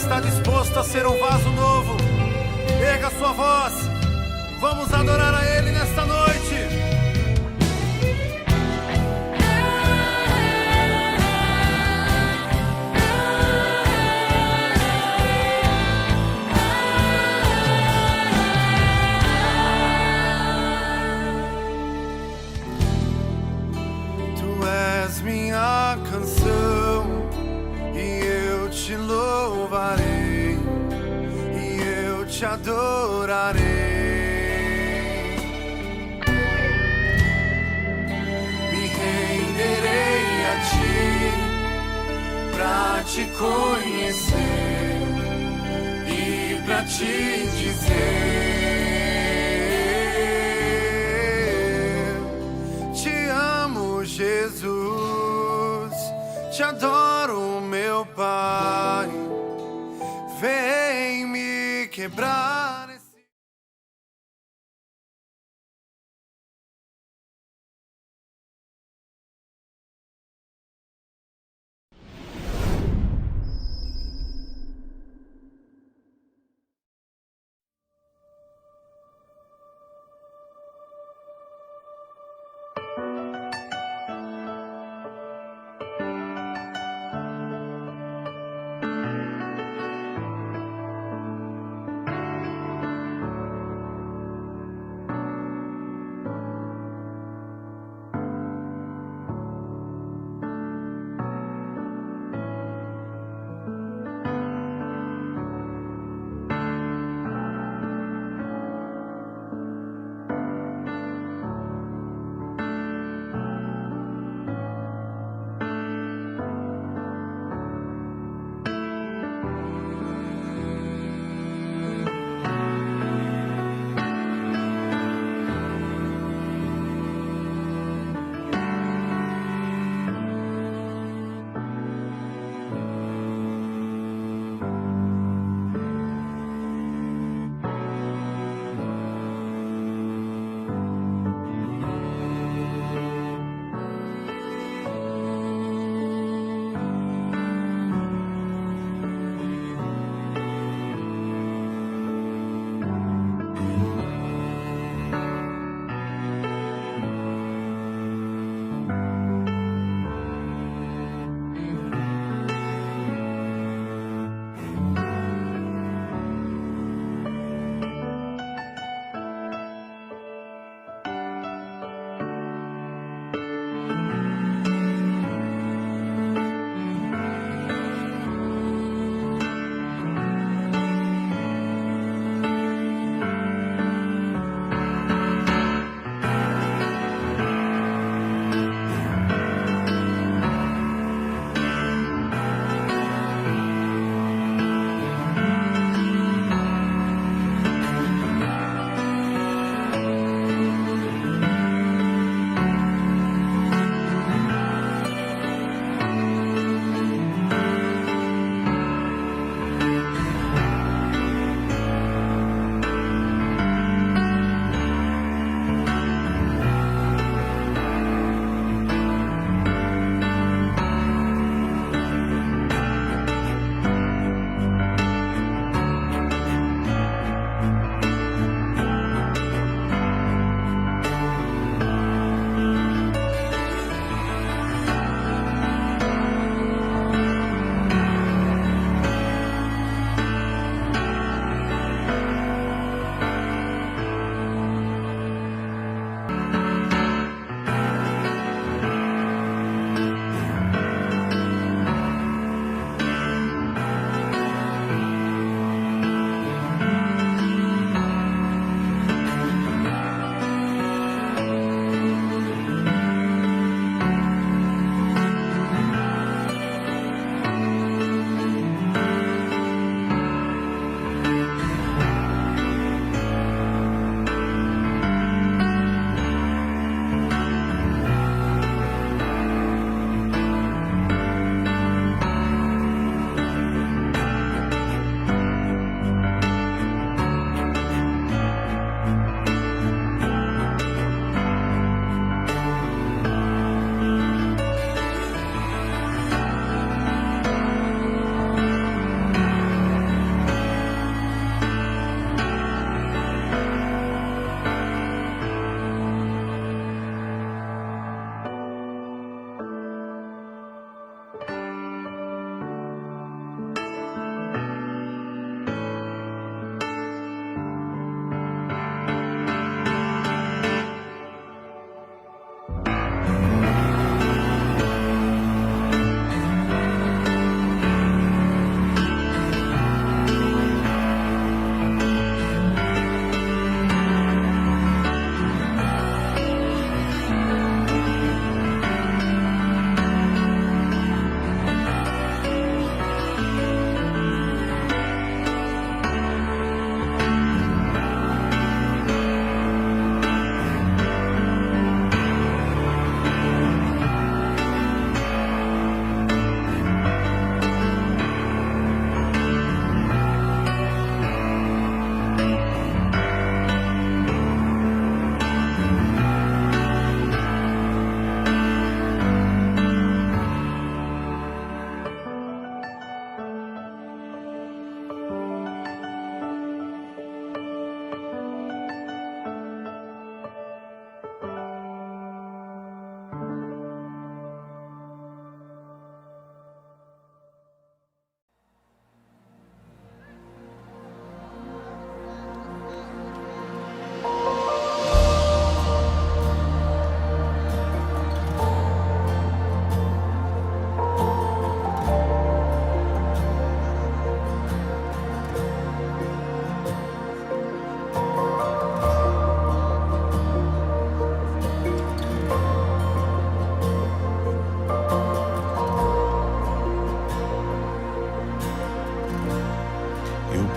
está disposto a ser um vaso novo, erga sua voz. Vamos adorar a Ele nesta noite. Minha canção, e eu te louvarei, e eu te adorarei. Me renderei a ti, pra te conhecer e pra te dizer: te amo, Jesus. Te adoro, meu Pai, vem me quebrar.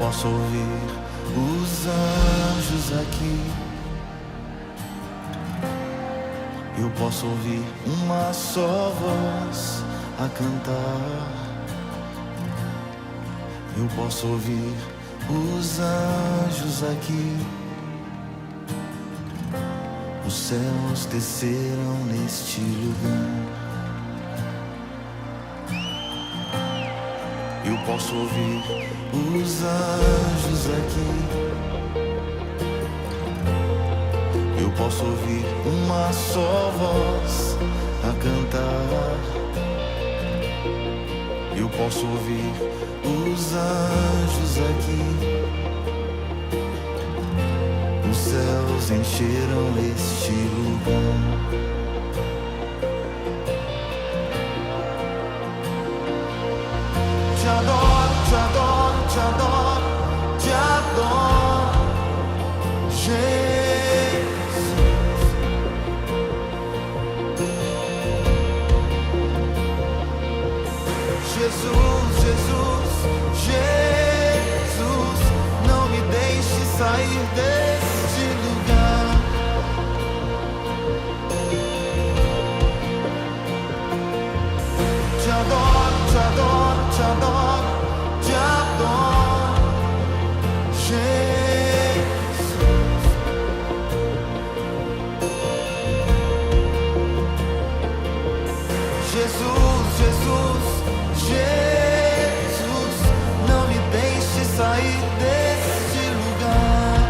posso ouvir os anjos aqui. Eu posso ouvir uma só voz a cantar. Eu posso ouvir os anjos aqui. Os céus desceram neste lugar. Eu posso ouvir os anjos aqui. Eu posso ouvir uma só voz a cantar. Eu posso ouvir os anjos aqui. Os céus encheram este lugar. Te adoro, te adoro, te adoro, te adoro, Jesus, Jesus, Jesus, não me deixe sair deste lugar. Te adoro, te adoro, te adoro, te adoro, Jesus. Jesus, Jesus, Jesus, não me deixe sair deste lugar.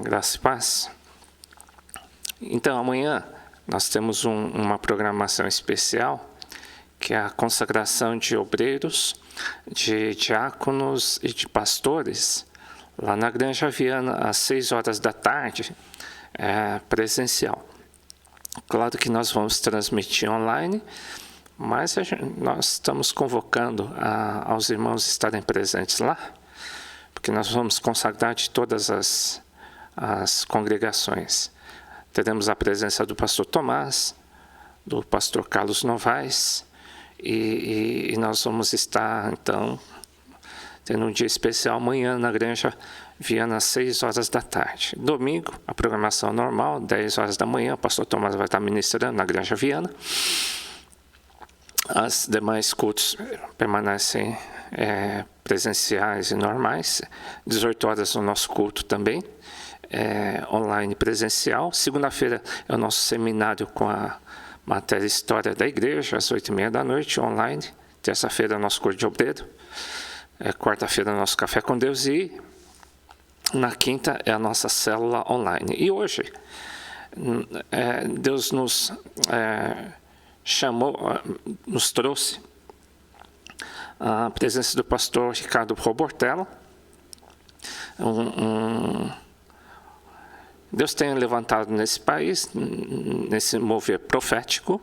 Graça e paz. Então, amanhã nós temos uma programação especial, que é a consagração de obreiros, de diáconos e de pastores, lá na Granja Viana, às 6 horas da tarde, presencial. Claro que nós vamos transmitir online, mas nós estamos convocando aos irmãos estarem presentes lá, porque nós vamos consagrar de todas as congregações. Teremos a presença do pastor Tomás, do pastor Carlos Novaes, e nós vamos estar, então, tendo um dia especial amanhã na Granja Viana, às 6 horas da tarde. Domingo, a programação normal, 10 horas da manhã, o pastor Tomás vai estar ministrando na Granja Viana. As demais cultos permanecem presenciais e normais. 18 horas o nosso culto também, online presencial. Segunda-feira é o nosso seminário com a matéria História da Igreja, às 8h30 da noite, online. Terça-feira é o nosso curso de obreiro. Quarta-feira é o nosso Café com Deus e na quinta é a nossa célula online. E hoje, Deus nos chamou, nos trouxe a presença do pastor Ricardo Robortella. Deus tem levantado nesse país, nesse mover profético,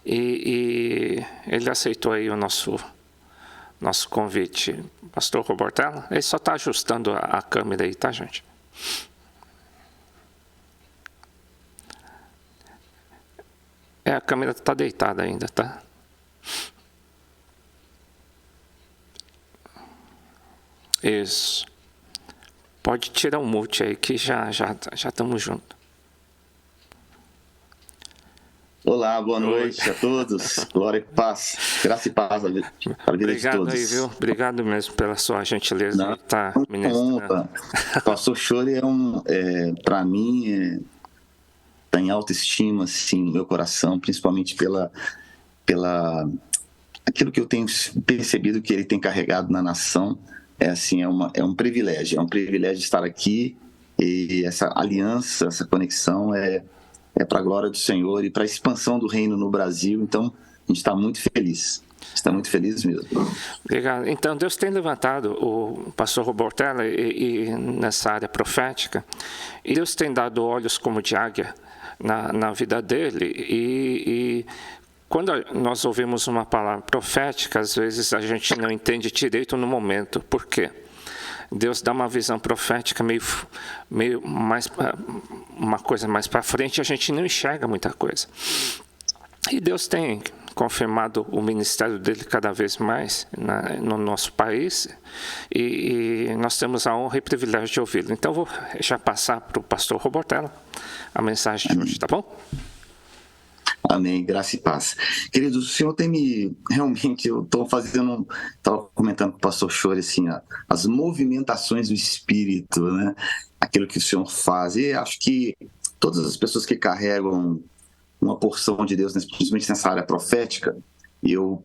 e ele aceitou aí o nosso convite. Pastor Robortella, ele só está ajustando a câmera aí, tá, gente? A câmera está deitada ainda, tá? Isso. Pode tirar o mute aí, que já estamos juntos. Olá, boa noite a todos. Glória e paz. Graça e paz para a vida de todos. Obrigado aí, viu? Obrigado mesmo pela sua gentileza de estar ministrando. O pastor Chore para mim, está em alta estima, assim, no meu coração, principalmente pela aquilo que eu tenho percebido que ele tem carregado na nação. É um privilégio estar aqui, e essa aliança, essa conexão é para a glória do Senhor e para a expansão do reino no Brasil. Então, a gente está muito feliz. Está muito feliz mesmo. Obrigado. Então, Deus tem levantado o pastor Robortella e nessa área profética, e Deus tem dado olhos como de águia na vida dele, e quando nós ouvimos uma palavra profética, às vezes a gente não entende direito no momento. Por quê? Deus dá uma visão profética meio mais, uma coisa mais para frente, e a gente não enxerga muita coisa. E Deus tem confirmado o ministério dele cada vez mais no nosso país, e nós temos a honra e privilégio de ouvi-lo. Então, vou já passar para o pastor Robortella a mensagem de hoje, tá bom? Amém, graça e paz. Queridos, o Senhor realmente, eu estava comentando com o pastor Chore, assim, as movimentações do Espírito, né? Aquilo que o Senhor faz. E acho que todas as pessoas que carregam uma porção de Deus, principalmente nessa área profética, eu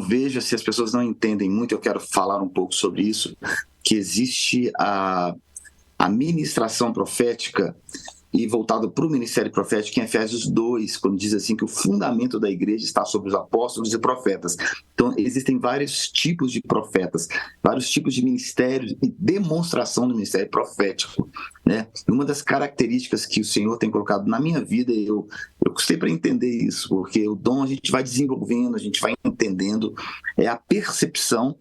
vejo, se as pessoas não entendem muito, eu quero falar um pouco sobre isso, que existe a ministração profética, e voltado para o ministério profético em Efésios 2, quando diz assim que o fundamento da igreja está sobre os apóstolos e profetas. Então, existem vários tipos de profetas, vários tipos de ministérios e demonstração do ministério profético, né? Uma das características que o Senhor tem colocado na minha vida, eu custei para entender isso, porque o dom a gente vai desenvolvendo, a gente vai entendendo, é a percepção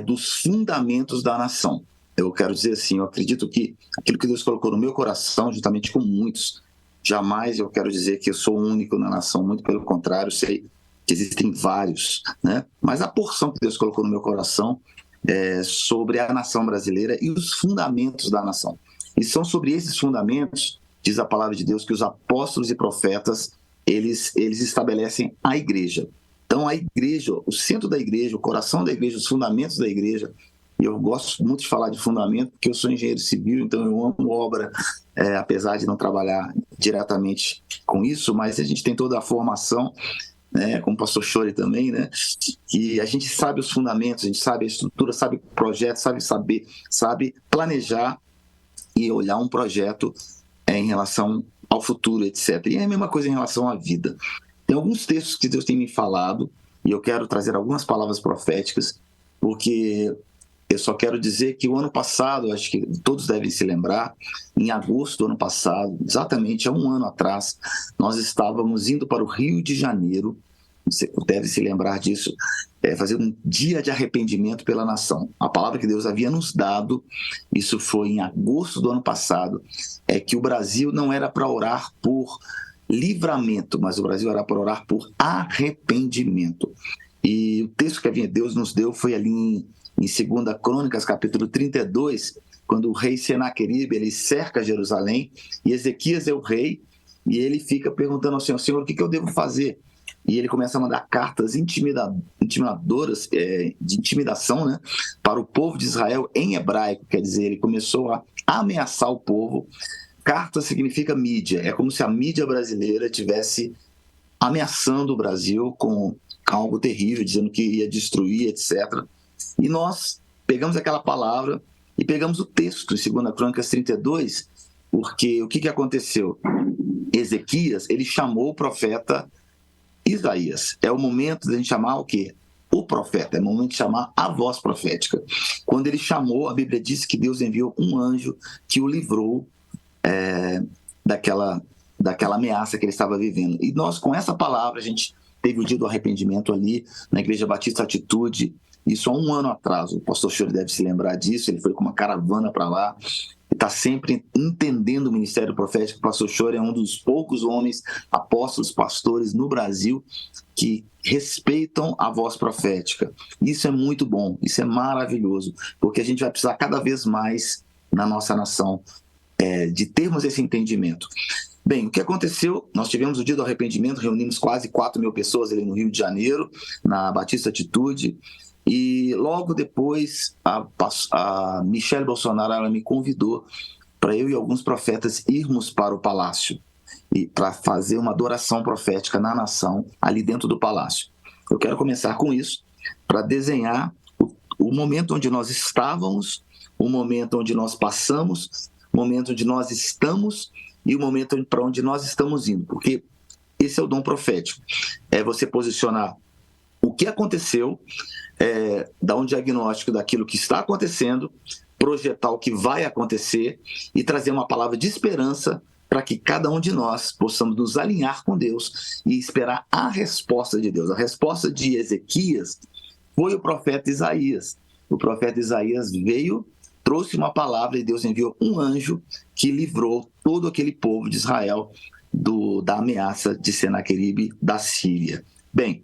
dos fundamentos da nação. Eu quero dizer assim, eu acredito que aquilo que Deus colocou no meu coração, juntamente com muitos, jamais eu quero dizer que eu sou único na nação, muito pelo contrário, sei que existem vários, né? Mas a porção que Deus colocou no meu coração é sobre a nação brasileira e os fundamentos da nação. E são sobre esses fundamentos, diz a palavra de Deus, que os apóstolos e profetas, eles estabelecem a igreja. Então a igreja, o centro da igreja, o coração da igreja, os fundamentos da igreja. E eu gosto muito de falar de fundamento, porque eu sou engenheiro civil, então eu amo obra, apesar de não trabalhar diretamente com isso, mas a gente tem toda a formação, né, como o pastor Chore também, né, e a gente sabe os fundamentos, a gente sabe a estrutura, sabe o projeto, sabe planejar e olhar um projeto em relação ao futuro, etc. E é a mesma coisa em relação à vida. Tem alguns textos que Deus tem me falado, e eu quero trazer algumas palavras proféticas, porque eu só quero dizer que o ano passado, acho que todos devem se lembrar, em agosto do ano passado, exatamente há um ano atrás, nós estávamos indo para o Rio de Janeiro, você deve se lembrar disso, fazer um dia de arrependimento pela nação. A palavra que Deus havia nos dado, isso foi em agosto do ano passado, é que o Brasil não era para orar por livramento, mas o Brasil era para orar por arrependimento. E o texto que Deus nos deu foi ali em 2 Crônicas, capítulo 32, quando o rei Senaqueribe, ele cerca Jerusalém, e Ezequias é o rei, e ele fica perguntando ao Senhor, o que eu devo fazer? E ele começa a mandar cartas intimidadoras, de intimidação, né, para o povo de Israel em hebraico, quer dizer, ele começou a ameaçar o povo. Carta significa mídia, é como se a mídia brasileira estivesse ameaçando o Brasil com algo terrível, dizendo que ia destruir, etc. E nós pegamos aquela palavra e pegamos o texto em 2 Crônicas 32, porque o que aconteceu? Ezequias, ele chamou o profeta Isaías. É o momento de a gente chamar o quê? O profeta. É o momento de chamar a voz profética. Quando ele chamou, a Bíblia diz que Deus enviou um anjo que o livrou daquela ameaça que ele estava vivendo. E nós, com essa palavra, a gente teve o dia do arrependimento ali na Igreja Batista Atitude, isso há um ano atrás. O pastor Chori deve se lembrar disso, ele foi com uma caravana para lá, e está sempre entendendo o ministério profético. O pastor Chori é um dos poucos homens, apóstolos, pastores no Brasil que respeitam a voz profética. Isso é muito bom, isso é maravilhoso, porque a gente vai precisar cada vez mais na nossa nação de termos esse entendimento. Bem, o que aconteceu? Nós tivemos o dia do arrependimento, reunimos quase 4.000 pessoas ali no Rio de Janeiro, na Batista Atitude, e logo depois a Michelle Bolsonaro, ela me convidou para eu e alguns profetas irmos para o palácio e para fazer uma adoração profética na nação ali dentro do palácio. Eu quero começar com isso para desenhar o momento onde nós estávamos, o momento onde nós passamos, o momento onde nós estamos e o momento para onde nós estamos indo, porque esse é o dom profético, é você posicionar o que aconteceu, dar um diagnóstico daquilo que está acontecendo, projetar o que vai acontecer e trazer uma palavra de esperança para que cada um de nós possamos nos alinhar com Deus e esperar a resposta de Deus. A resposta de Ezequias foi o profeta Isaías. O profeta Isaías veio, trouxe uma palavra e Deus enviou um anjo que livrou todo aquele povo de Israel da ameaça de Senaqueribe da Síria. Bem,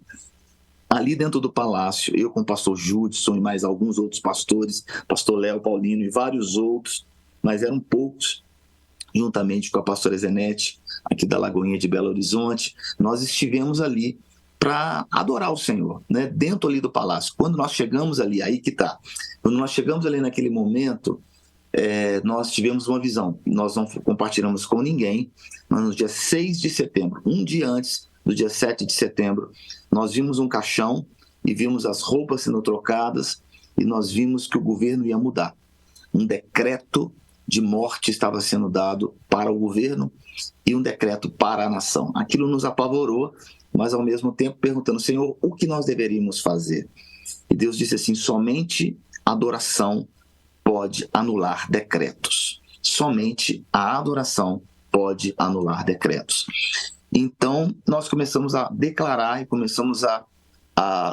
ali dentro do palácio, eu com o pastor Judson e mais alguns outros pastores, pastor Léo Paulino e vários outros, mas eram poucos, juntamente com a pastora Zenete, aqui da Lagoinha de Belo Horizonte, nós estivemos ali para adorar o Senhor, né? Dentro ali do palácio. Quando nós chegamos ali, aí que está, quando nós chegamos ali naquele momento, nós tivemos uma visão, nós não compartilhamos com ninguém, mas no dia 6 de setembro, um dia antes do dia 7 de setembro, nós vimos um caixão e vimos as roupas sendo trocadas e nós vimos que o governo ia mudar. Um decreto de morte estava sendo dado para o governo e um decreto para a nação. Aquilo nos apavorou, mas ao mesmo tempo perguntando, Senhor, o que nós deveríamos fazer? E Deus disse assim, somente adoração pode anular decretos. Somente a adoração pode anular decretos. Então, nós começamos a declarar e começamos a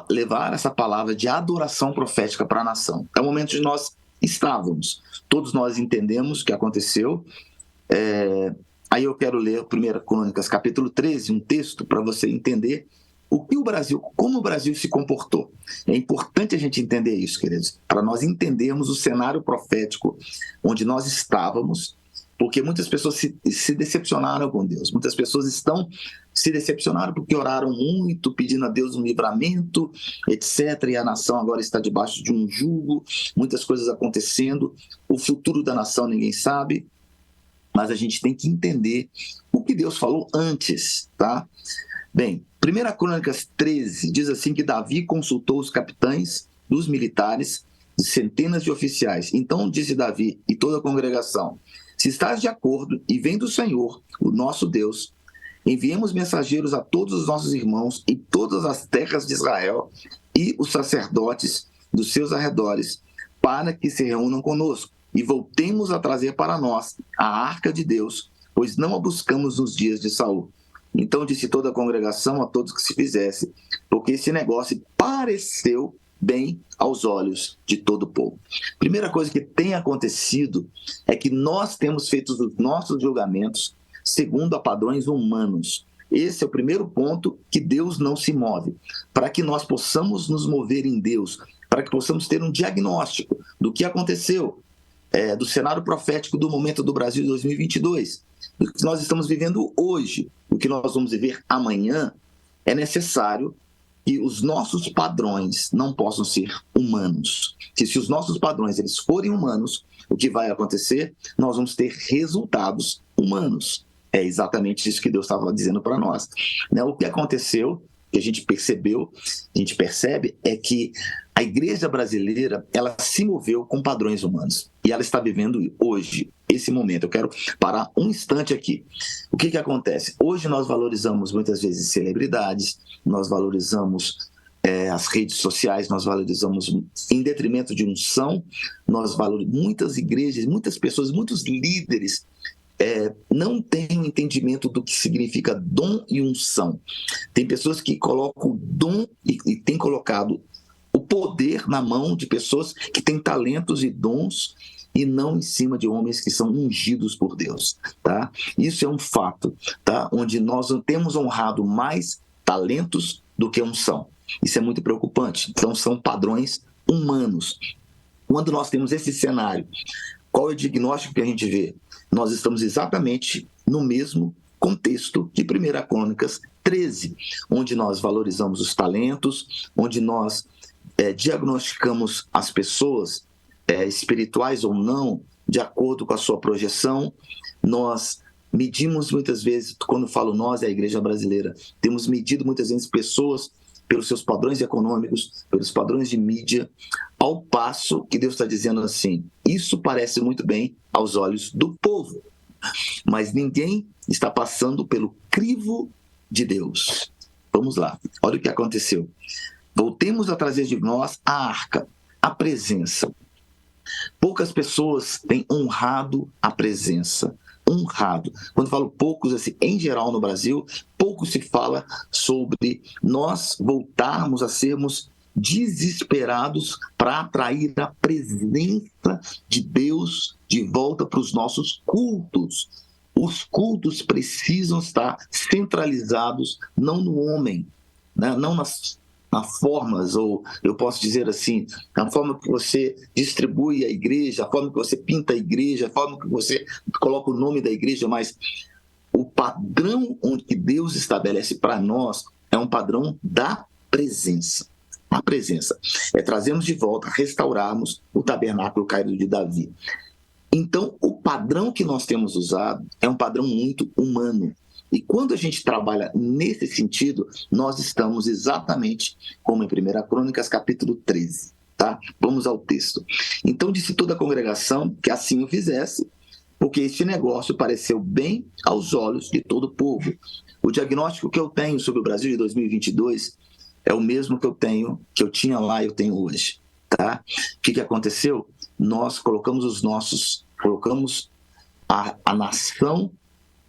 levar essa palavra de adoração profética para a nação. É o momento de nós estávamos. Todos nós entendemos o que aconteceu. Aí eu quero ler 1 Crônicas, capítulo 13, um texto para você entender como o Brasil se comportou. É importante a gente entender isso, queridos, para nós entendermos o cenário profético onde nós estávamos, porque muitas pessoas se decepcionaram com Deus, muitas pessoas se decepcionaram porque oraram muito, pedindo a Deus um livramento, etc. E a nação agora está debaixo de um jugo, muitas coisas acontecendo, o futuro da nação ninguém sabe, mas a gente tem que entender o que Deus falou antes, tá? Bem, 1 Crônicas 13 diz assim que Davi consultou os capitães dos militares, centenas de oficiais. Então disse Davi e toda a congregação, Se estás de acordo e vem do Senhor, o nosso Deus, enviemos mensageiros a todos os nossos irmãos em todas as terras de Israel e os sacerdotes dos seus arredores, para que se reúnam conosco e voltemos a trazer para nós a arca de Deus, pois não a buscamos nos dias de Saul. Então disse toda a congregação a todos que se fizesse, porque esse negócio pareceu bem aos olhos de todo o povo. Primeira coisa que tem acontecido é que nós temos feito os nossos julgamentos segundo a padrões humanos. Esse é o primeiro ponto que Deus não se move. Para que nós possamos nos mover em Deus, para que possamos ter um diagnóstico do que aconteceu, do cenário profético do momento do Brasil de 2022, do que nós estamos vivendo hoje, o que nós vamos viver amanhã, é necessário que os nossos padrões não possam ser humanos. Se os nossos padrões eles forem humanos, o que vai acontecer? Nós vamos ter resultados humanos. É exatamente isso que Deus estava dizendo para nós. O que aconteceu, que a gente percebe, é que a igreja brasileira ela se moveu com padrões humanos. E ela está vivendo hoje, esse momento. Eu quero parar um instante aqui. O que acontece? Hoje nós valorizamos muitas vezes celebridades, nós valorizamos as redes sociais, nós valorizamos em detrimento de unção, nós valorizamos muitas igrejas, muitas pessoas, muitos líderes não têm um entendimento do que significa dom e unção. Tem pessoas que colocam o dom e têm colocado o poder na mão de pessoas que têm talentos e dons e não em cima de homens que são ungidos por Deus, tá? Isso é um fato, tá? Onde nós temos honrado mais talentos do que unção. Isso é muito preocupante. Então são padrões humanos. Quando nós temos esse cenário, qual é o diagnóstico que a gente vê? Nós estamos exatamente no mesmo contexto de 1 Crônicas 13, onde nós valorizamos os talentos, onde nós diagnosticamos as pessoas, espirituais ou não, de acordo com a sua projeção. Nós medimos muitas vezes, quando falo nós, é a igreja brasileira, temos medido muitas vezes pessoas pelos seus padrões econômicos, pelos padrões de mídia, ao passo que Deus está dizendo assim, isso parece muito bem aos olhos do povo, mas ninguém está passando pelo crivo de Deus. Vamos lá, olha o que aconteceu. Voltemos a trazer de nós a arca, a presença. Poucas pessoas têm honrado a presença. Honrado. Quando falo poucos, assim, em geral no Brasil, pouco se fala sobre nós voltarmos a sermos desesperados para atrair a presença de Deus de volta para os nossos cultos. Os cultos precisam estar centralizados não no homem, né? Não nas formas, ou eu posso dizer assim, a forma que você distribui a igreja, a forma que você pinta a igreja, a forma que você coloca o nome da igreja, mas o padrão onde Deus estabelece para nós é um padrão da presença. A presença é trazermos de volta, restaurarmos o tabernáculo caído de Davi. Então, o padrão que nós temos usado é um padrão muito humano. E quando a gente trabalha nesse sentido, nós estamos exatamente como em 1 Crônicas, capítulo 13. Tá? Vamos ao texto. Então disse toda a congregação que assim o fizesse, porque este negócio pareceu bem aos olhos de todo o povo. O diagnóstico que eu tenho sobre o Brasil de 2022 é o mesmo que eu tinha lá e eu tenho hoje. Tá? O que aconteceu? Nós colocamos a nação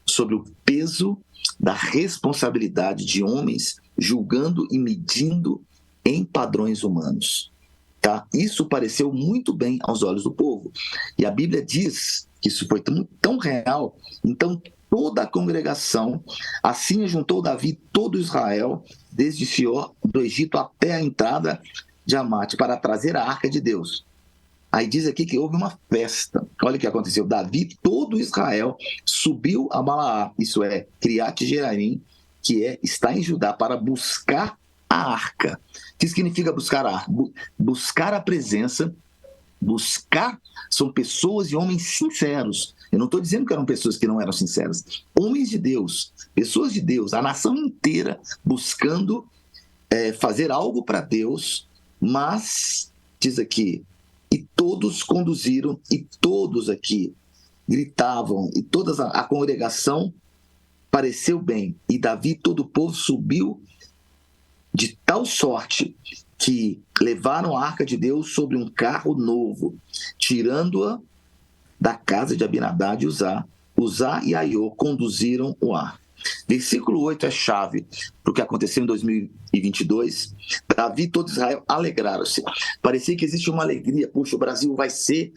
sobre o peso da responsabilidade de homens julgando e medindo em padrões humanos. Tá? Isso pareceu muito bem aos olhos do povo. E a Bíblia diz que isso foi tão real. Então toda a congregação, assim juntou Davi todo Israel, desde Sior do Egito até a entrada de Amate, para trazer a arca de Deus. Aí diz aqui que houve uma festa. Olha o que aconteceu. Davi, todo Israel, subiu a Balaá, isso é, Criate Jearim, que está em Judá, para buscar a arca. O que significa buscar a arca? Buscar a presença. Buscar são pessoas e homens sinceros. Eu não estou dizendo que eram pessoas que não eram sinceras. Homens de Deus, pessoas de Deus, a nação inteira buscando fazer algo para Deus, mas, diz aqui, e todos conduziram, e todos aqui gritavam, e toda a congregação pareceu bem. E Davi e todo o povo subiu de tal sorte que levaram a arca de Deus sobre um carro novo, tirando-a da casa de Abinadab e Uzá e Aiô conduziram o arca. Versículo 8 é chave para o que aconteceu em 2022. Davi e todo Israel alegraram-se. Parecia que existe uma alegria. Puxa, o Brasil vai ser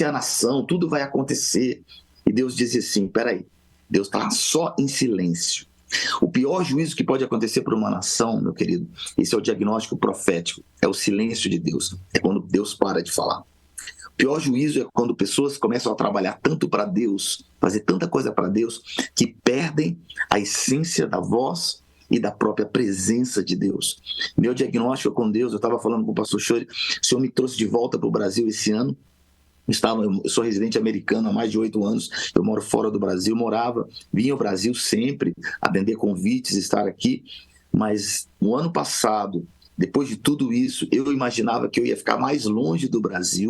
a nação, tudo vai acontecer. E Deus dizia assim, peraí, Deus está só em silêncio. O pior juízo que pode acontecer para uma nação, meu querido, esse é o diagnóstico profético, é o silêncio de Deus, é quando Deus para de falar. O pior juízo é quando pessoas começam a trabalhar tanto para Deus, fazer tanta coisa para Deus, que perdem a essência da voz e da própria presença de Deus. Meu diagnóstico com Deus, eu estava falando com o pastor Chori, o Senhor me trouxe de volta para o Brasil esse ano. Eu sou residente americano há mais de 8 anos, eu moro fora do Brasil, vinha ao Brasil sempre, atender convites, estar aqui, mas no ano passado, depois de tudo isso, eu imaginava que eu ia ficar mais longe do Brasil,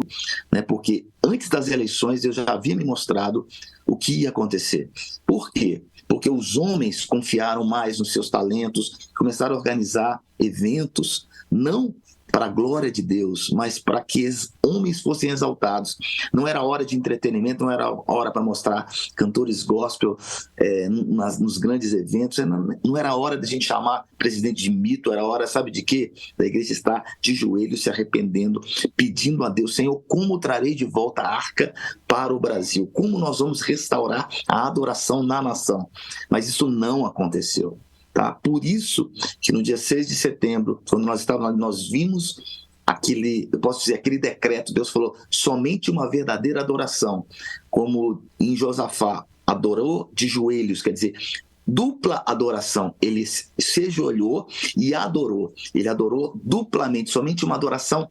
né, porque antes das eleições Deus já havia me mostrado o que ia acontecer. Por quê? Porque os homens confiaram mais nos seus talentos, começaram a organizar eventos, não para a glória de Deus, mas para que os homens fossem exaltados. Não era hora de entretenimento, não era hora para mostrar cantores gospel nos grandes eventos, não era hora de a gente chamar presidente de mito, era hora, sabe de quê? Da igreja estar de joelhos, se arrependendo, pedindo a Deus, Senhor, como trarei de volta a arca para o Brasil? Como nós vamos restaurar a adoração na nação? Mas isso não aconteceu. Tá? Por isso que no dia 6 de setembro, quando nós vimos aquele decreto, Deus falou, somente uma verdadeira adoração, como em Josafá, adorou de joelhos, quer dizer, dupla adoração, ele se ajoelhou e adorou, ele adorou duplamente, somente uma adoração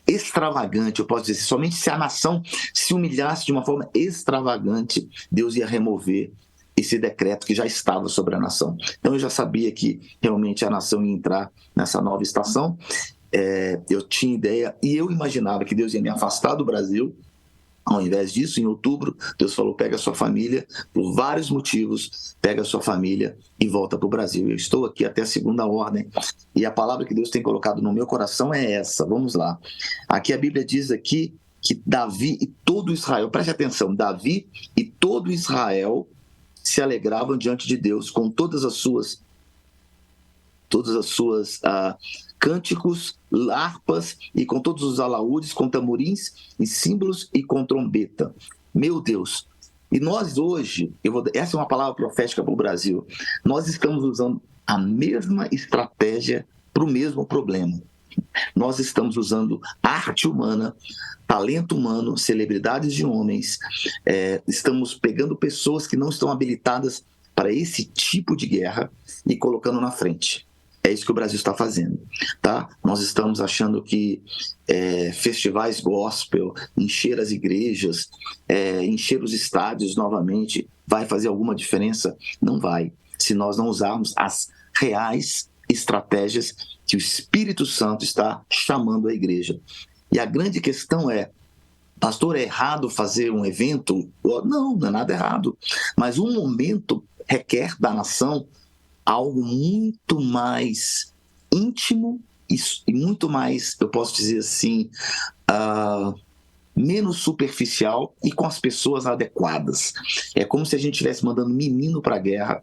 extravagante, eu posso dizer, somente se a nação se humilhasse de uma forma extravagante, Deus ia remover esse decreto que já estava sobre a nação. Então eu já sabia que realmente a nação ia entrar nessa nova estação, eu tinha ideia e eu imaginava que Deus ia me afastar do Brasil. Ao invés disso, em outubro, Deus falou, pega a sua família, por vários motivos, pega a sua família e volta para o Brasil. Eu estou aqui até a segunda ordem e a palavra que Deus tem colocado no meu coração é essa, vamos lá. Aqui a Bíblia diz aqui que Davi e todo Israel, preste atenção, Davi e todo Israel se alegravam diante de Deus com todas as suas cânticos, harpas e com todos os alaúdes, com tamborins e símbolos e com trombeta. Meu Deus! E nós hoje, essa é uma palavra profética para o Brasil, nós estamos usando a mesma estratégia para o mesmo problema. Nós estamos usando arte humana, talento humano, celebridades de homens, estamos pegando pessoas que não estão habilitadas para esse tipo de guerra e colocando na frente. É isso que o Brasil está fazendo, tá? Nós estamos achando que festivais gospel, encher as igrejas, encher os estádios novamente, vai fazer alguma diferença? Não vai, se nós não usarmos as reais estratégias que o Espírito Santo está chamando a igreja. E a grande questão é, pastor, é errado fazer um evento? Não, não é nada errado. Mas um momento requer da nação algo muito mais íntimo e muito mais, eu posso dizer assim, menos superficial e com as pessoas adequadas. É como se a gente estivesse mandando menino para a guerra,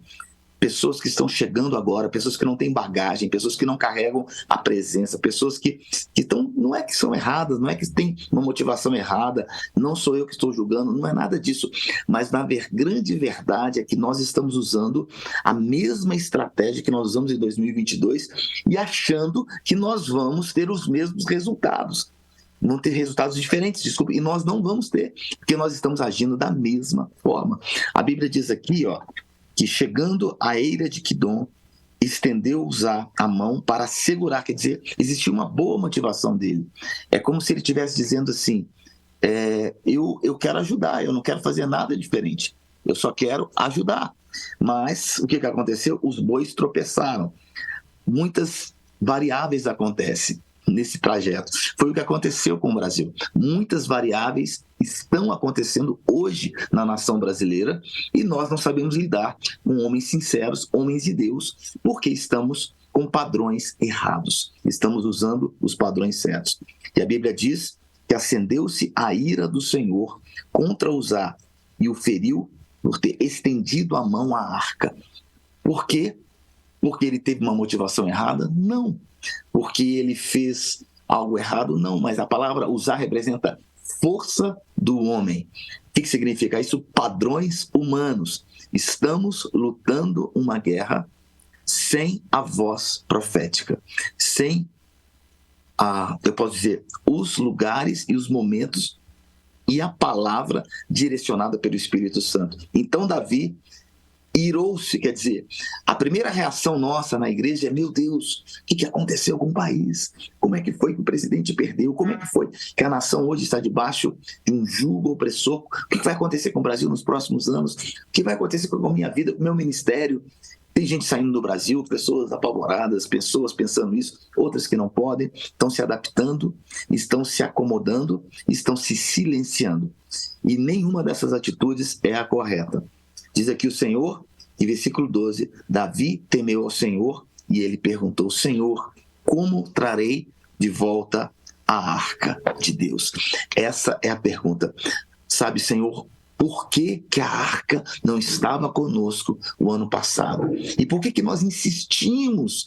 pessoas que estão chegando agora, pessoas que não têm bagagem, pessoas que não carregam a presença, pessoas que estão, não é que são erradas, não é que têm uma motivação errada, não sou eu que estou julgando, não é nada disso, mas na grande verdade é que nós estamos usando a mesma estratégia que nós usamos em 2022 e achando que nós vamos ter os mesmos resultados. Vão ter resultados diferentes, desculpa, e nós não vamos ter, porque nós estamos agindo da mesma forma. A Bíblia diz aqui, que chegando à eira de Quidom, estendeu Uzá a mão para segurar, quer dizer, existia uma boa motivação dele. É como se ele estivesse dizendo assim, eu quero ajudar, eu não quero fazer nada diferente, eu só quero ajudar. Mas o que aconteceu? Os bois tropeçaram. Muitas variáveis acontecem. nesse trajeto. Foi o que aconteceu com o Brasil. Muitas variáveis estão acontecendo hoje na nação brasileira e nós não sabemos lidar com homens sinceros, homens de Deus, porque estamos com padrões errados. Estamos usando os padrões certos. E a Bíblia diz que acendeu-se a ira do Senhor contra Uzá e o feriu por ter estendido a mão à arca. Por quê? Porque ele teve uma motivação errada? Não. Porque ele fez algo errado? Não. Mas a palavra Uzá representa força do homem. O que significa isso? Padrões humanos. Estamos lutando uma guerra sem a voz profética, sem eu posso dizer, os lugares e os momentos e a palavra direcionada pelo Espírito Santo. Então Davi irou-se, quer dizer, a primeira reação nossa na igreja é: meu Deus, o que aconteceu com o país? Como é que foi que o presidente perdeu? Como é que foi que a nação hoje está debaixo de um jugo opressor? O que vai acontecer com o Brasil nos próximos anos? O que vai acontecer com a minha vida, com o meu ministério? Tem gente saindo do Brasil, pessoas apavoradas, pessoas pensando isso, outras que não podem, estão se adaptando, estão se acomodando, estão se silenciando. E nenhuma dessas atitudes é a correta. Diz aqui o Senhor, em versículo 12, Davi temeu ao Senhor e ele perguntou: Senhor, como trarei de volta a arca de Deus? Essa é a pergunta. Sabe, Senhor, por que a arca não estava conosco o ano passado? E por que nós insistimos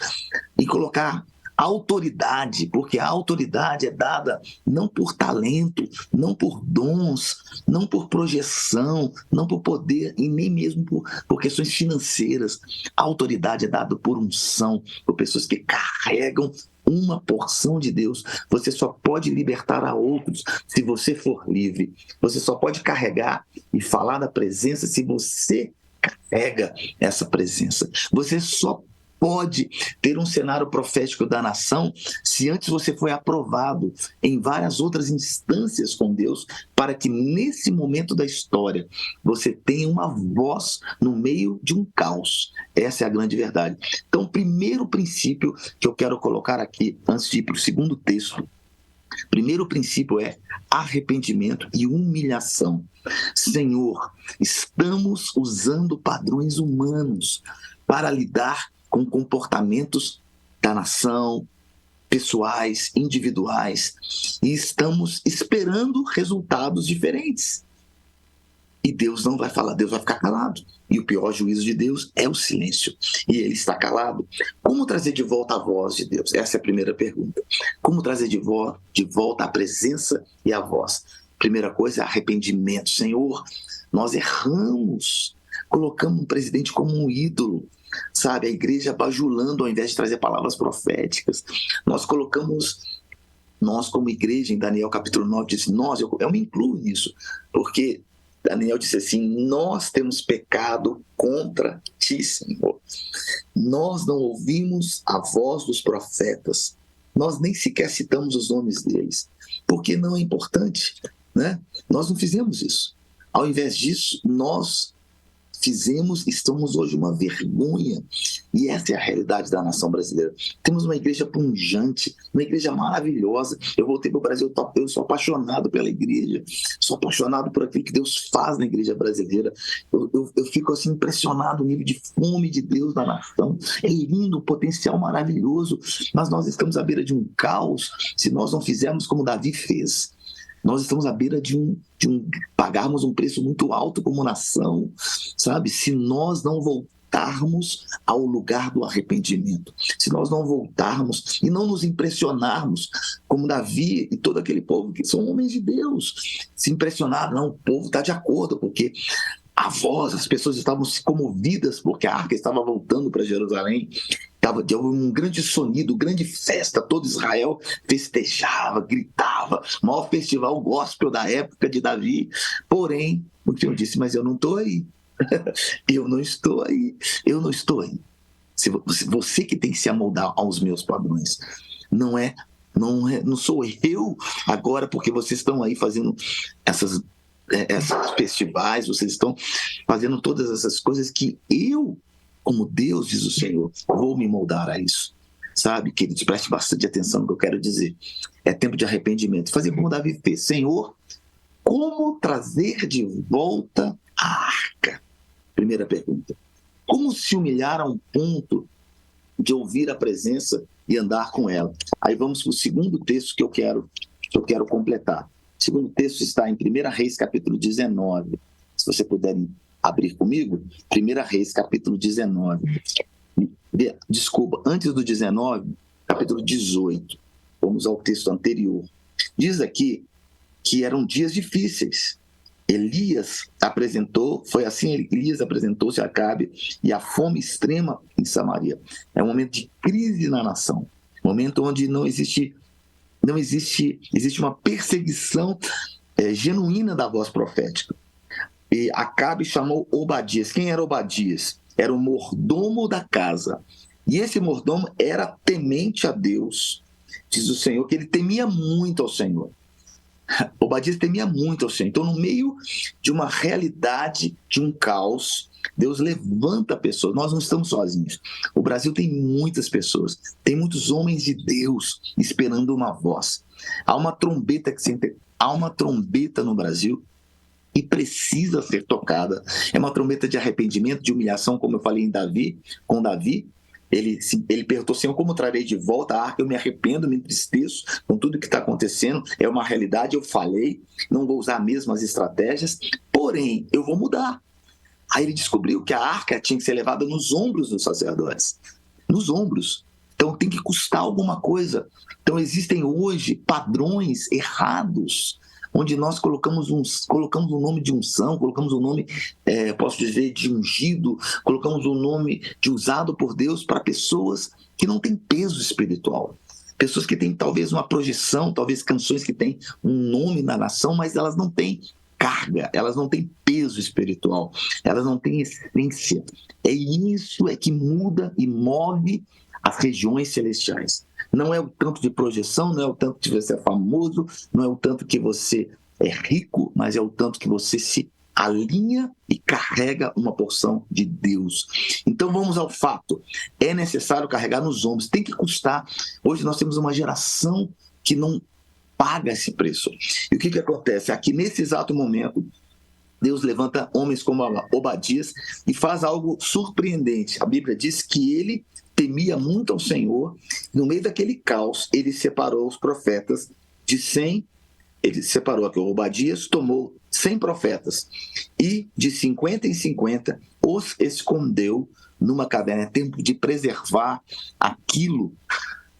em colocar autoridade? Porque a autoridade é dada não por talento, não por dons, não por projeção, não por poder e nem mesmo por questões financeiras. A autoridade é dada por unção, por pessoas que carregam uma porção de Deus. Você só pode libertar a outros se você for livre. Você só pode carregar e falar da presença se você carrega essa presença. Você só pode ter um cenário profético da nação se antes você foi aprovado em várias outras instâncias com Deus, para que nesse momento da história você tenha uma voz no meio de um caos. Essa é a grande verdade. Então, o primeiro princípio que eu quero colocar aqui, antes de ir para o segundo texto, primeiro princípio é arrependimento e humilhação. Senhor, estamos usando padrões humanos para lidar com comportamentos da nação, pessoais, individuais, e estamos esperando resultados diferentes. E Deus não vai falar, Deus vai ficar calado. E o pior juízo de Deus é o silêncio. E ele está calado. Como trazer de volta a voz de Deus? Essa é a primeira pergunta. Como trazer de volta a presença e a voz? Primeira coisa é arrependimento. Senhor, nós erramos. Colocamos um presidente como um ídolo. Sabe, a igreja bajulando ao invés de trazer palavras proféticas. Nós como igreja, em Daniel capítulo 9, disse, eu me incluo nisso, porque Daniel disse assim: nós temos pecado contra ti, Senhor. Nós não ouvimos a voz dos profetas, nós nem sequer citamos os nomes deles, porque não é importante, né? Nós não fizemos isso. Ao invés disso, nós estamos hoje uma vergonha. E essa é a realidade da nação brasileira. Temos uma igreja pungente, uma igreja maravilhosa. Eu voltei para o Brasil, eu sou apaixonado pela igreja, sou apaixonado por aquilo que Deus faz na igreja brasileira. Eu fico assim impressionado no nível de fome de Deus na nação. É lindo, um potencial maravilhoso, mas nós estamos à beira de um caos se nós não fizermos como Davi fez. Nós estamos à beira de pagarmos um preço muito alto como nação, sabe? Se nós não voltarmos ao lugar do arrependimento, se nós não voltarmos e não nos impressionarmos como Davi e todo aquele povo que são homens de Deus, se impressionar, não, o povo está de acordo, porque a voz, as pessoas estavam comovidas porque a arca estava voltando para Jerusalém. Houve um grande sonido, grande festa, todo Israel festejava, gritava, maior festival gospel da época de Davi. Porém, o Senhor disse, mas eu não estou aí. Eu não estou aí. Você que tem que se amoldar aos meus padrões. Não sou eu agora, porque vocês estão aí fazendo esses festivais, vocês estão fazendo todas essas coisas que eu, como Deus, diz o Senhor, vou me moldar a isso. sabe, queridos? Preste bastante atenção no que eu quero dizer. É tempo de arrependimento. Fazer como Davi fez. Senhor, como trazer de volta a arca? Primeira pergunta. Como se humilhar a um ponto de ouvir a presença e andar com ela? Aí vamos para o segundo texto que eu quero completar. O segundo texto está em 1 Reis, capítulo 19. Se você puder abrir comigo, 1 Reis, capítulo 19. Desculpa, antes do 19, capítulo 18. Vamos ao texto anterior. Diz aqui que eram dias difíceis. Elias apresentou-se a Acabe e a fome extrema em Samaria. É um momento de crise na nação. Um momento onde existe uma perseguição genuína da voz profética. E Acabe chamou Obadias. Quem era Obadias? Era o mordomo da casa. E esse mordomo era temente a Deus. Diz o Senhor que ele temia muito ao Senhor. Obadias temia muito ao Senhor. Então, no meio de uma realidade, de um caos, Deus levanta pessoas. Nós não estamos sozinhos. O Brasil tem muitas pessoas, tem muitos homens de Deus esperando uma voz. Há uma trombeta no Brasil e precisa ser tocada. É uma trombeta de arrependimento, de humilhação, como eu falei com Davi. Ele perguntou, Senhor, como trarei de volta a arca? Eu me arrependo, me entristeço com tudo que está acontecendo. É uma realidade, eu falei, não vou usar mesmo as estratégias, porém, eu vou mudar. Aí ele descobriu que a arca tinha que ser levada nos ombros dos sacerdotes. Nos ombros. Então tem que custar alguma coisa. Então existem hoje padrões errados, onde nós colocamos um nome de unção, colocamos um nome, posso dizer, de ungido, colocamos um nome de usado por Deus para pessoas que não têm peso espiritual. Pessoas que têm talvez uma projeção, talvez canções que têm um nome na nação, mas elas não têm carga, elas não têm peso espiritual, elas não têm essência. Isso que muda e move as regiões celestiais. Não é o tanto de projeção, não é o tanto que você é famoso, não é o tanto que você é rico, mas é o tanto que você se alinha e carrega uma porção de Deus. Então vamos ao fato. É necessário carregar nos ombros, tem que custar. Hoje nós temos uma geração que não paga esse preço. E o que acontece? Aqui nesse exato momento, Deus levanta homens como Obadias e faz algo surpreendente. A Bíblia diz que ele temia muito ao Senhor. No meio daquele caos, ele separou os profetas de 100. Ele separou aqui, Obadias tomou 100 profetas e de 50 em 50 os escondeu numa caverna. É tempo de preservar aquilo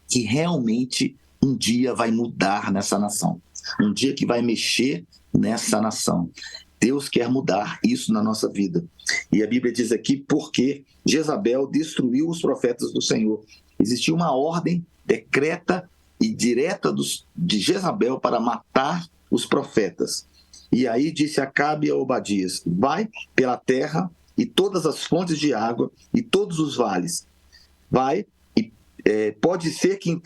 que realmente um dia vai mudar nessa nação. Um dia que vai mexer nessa nação. Deus quer mudar isso na nossa vida. E a Bíblia diz aqui porque Jezabel destruiu os profetas do Senhor. Existia uma ordem decreta e direta de Jezabel para matar os profetas. E aí disse Acabe a Obadias, vai pela terra e todas as fontes de água e todos os vales. Vai e pode ser que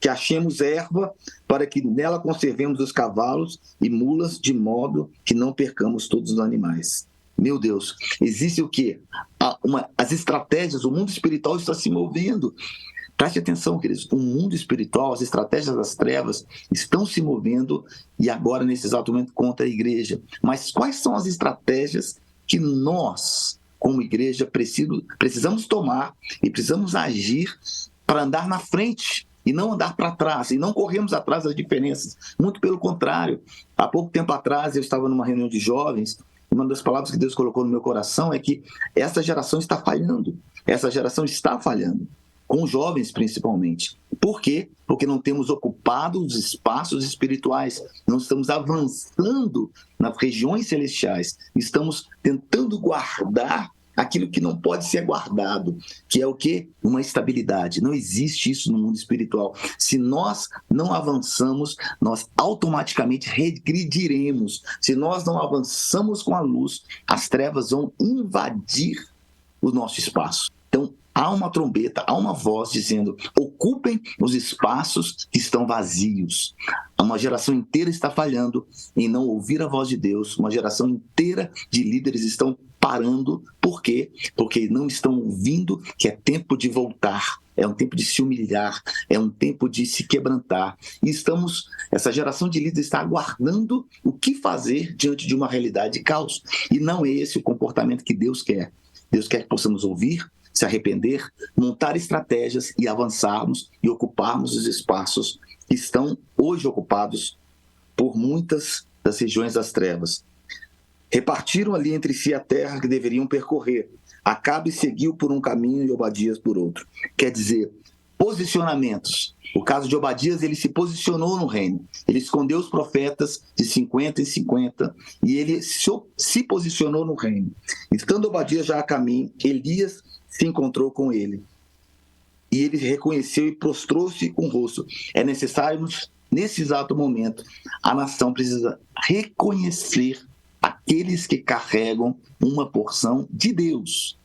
achemos erva para que nela conservemos os cavalos e mulas, de modo que não percamos todos os animais. Meu Deus, existe o quê? As estratégias, o mundo espiritual está se movendo. Preste atenção, queridos, o mundo espiritual, as estratégias das trevas estão se movendo e agora, nesse exato momento, contra a igreja. Mas quais são as estratégias que nós, como igreja, precisamos tomar e precisamos agir para andar na frente e não andar para trás, e não corremos atrás das diferenças? Muito pelo contrário. Há pouco tempo atrás, eu estava numa reunião de jovens. Uma das palavras que Deus colocou no meu coração é que essa geração está falhando. Essa geração está falhando, com jovens principalmente. Por quê? Porque não temos ocupado os espaços espirituais, não estamos avançando nas regiões celestiais, estamos tentando guardar aquilo que não pode ser guardado, que é o quê? Uma estabilidade. Não existe isso no mundo espiritual. Se nós não avançamos, nós automaticamente regrediremos. Se nós não avançamos com a luz, as trevas vão invadir o nosso espaço. Então, há uma trombeta, há uma voz dizendo, ocupem os espaços que estão vazios. Uma geração inteira está falhando em não ouvir a voz de Deus, uma geração inteira de líderes estão parando. Por quê? Porque não estão ouvindo que é tempo de voltar, é um tempo de se humilhar, é um tempo de se quebrantar. E essa geração de líderes está aguardando o que fazer diante de uma realidade de caos. E não é esse o comportamento que Deus quer. Deus quer que possamos ouvir, se arrepender, montar estratégias e avançarmos e ocuparmos os espaços que estão hoje ocupados por muitas das regiões das trevas. Repartiram ali entre si a terra que deveriam percorrer. Acabe seguiu por um caminho e Obadias por outro. Quer dizer, posicionamentos. O caso de Obadias, ele se posicionou no reino. Ele escondeu os profetas de 50 em 50 e ele se posicionou no reino. Estando Obadias já a caminho, Elias se encontrou com ele. E ele reconheceu e prostrou-se com o rosto. É necessário, nesse exato momento, a nação precisa reconhecer aqueles que carregam uma porção de Deus.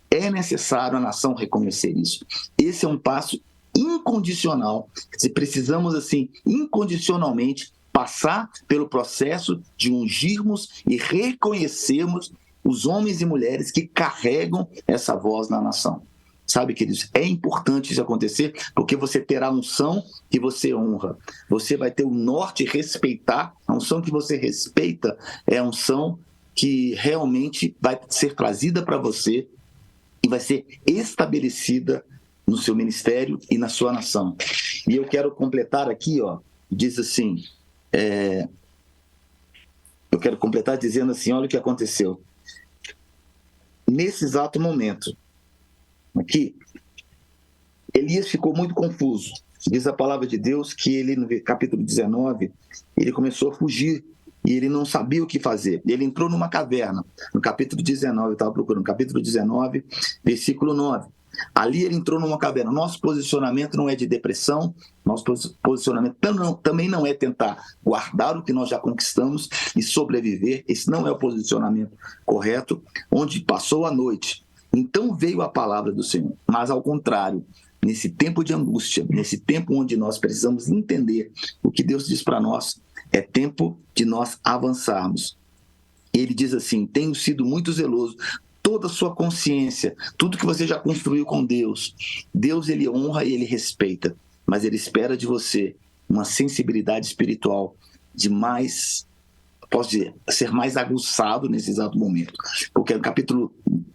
É necessário a nação reconhecer isso. Esse é um passo incondicional. Se precisamos, assim, incondicionalmente passar pelo processo de ungirmos e reconhecermos os homens e mulheres que carregam essa voz na nação. Sabe, queridos, é importante isso acontecer, porque você terá a unção que você honra. Você vai ter o norte respeitar. A unção que você respeita é a unção que realmente vai ser trazida para você e vai ser estabelecida no seu ministério e na sua nação. E eu quero completar aqui, diz assim, eu quero completar dizendo assim, olha o que aconteceu. Nesse exato momento, aqui, Elias ficou muito confuso. Diz a palavra de Deus que ele, no capítulo 19, ele começou a fugir e ele não sabia o que fazer. Ele entrou numa caverna, no capítulo 19, eu estava procurando, capítulo 19, versículo 9. Ali ele entrou numa caverna. Nosso posicionamento não é de depressão, nosso posicionamento também não é tentar guardar o que nós já conquistamos e sobreviver. Esse não é o posicionamento correto, onde passou a noite. Então veio a palavra do Senhor, mas ao contrário, nesse tempo de angústia, nesse tempo onde nós precisamos entender o que Deus diz para nós, é tempo de nós avançarmos. Ele diz assim, tenho sido muito zeloso, toda a sua consciência, tudo que você já construiu com Deus, Deus ele honra e ele respeita, mas ele espera de você uma sensibilidade espiritual de mais, posso dizer, ser mais aguçado nesse exato momento. Porque no capítulo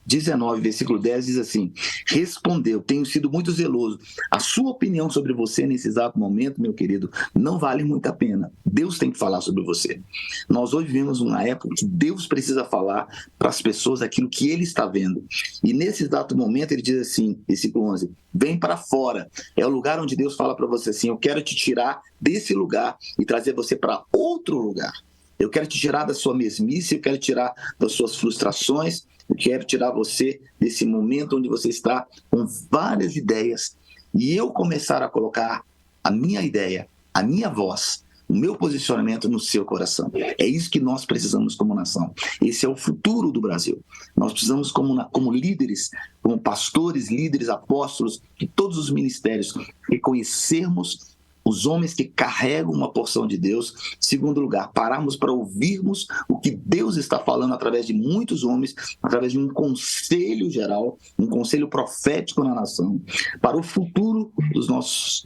19, versículo 10 diz assim, respondeu, tenho sido muito zeloso. A sua opinião sobre você nesse exato momento, meu querido, não vale muito a pena. Deus tem que falar sobre você. Nós hoje vivemos uma época que Deus precisa falar para as pessoas aquilo que ele está vendo. E nesse exato momento ele diz assim, versículo 11, vem para fora. É o lugar onde Deus fala para você assim, eu quero te tirar desse lugar e trazer você para outro lugar. Eu quero te tirar da sua mesmice, eu quero tirar das suas frustrações, eu quero tirar você desse momento onde você está com várias ideias e eu começar a colocar a minha ideia, a minha voz, o meu posicionamento no seu coração. É isso que nós precisamos como nação. Esse é o futuro do Brasil. Nós precisamos como líderes, como pastores, líderes, apóstolos, de todos os ministérios, reconhecermos os homens que carregam uma porção de Deus. Segundo lugar, pararmos para ouvirmos o que Deus está falando através de muitos homens, através de um conselho geral, um conselho profético na nação, para o futuro do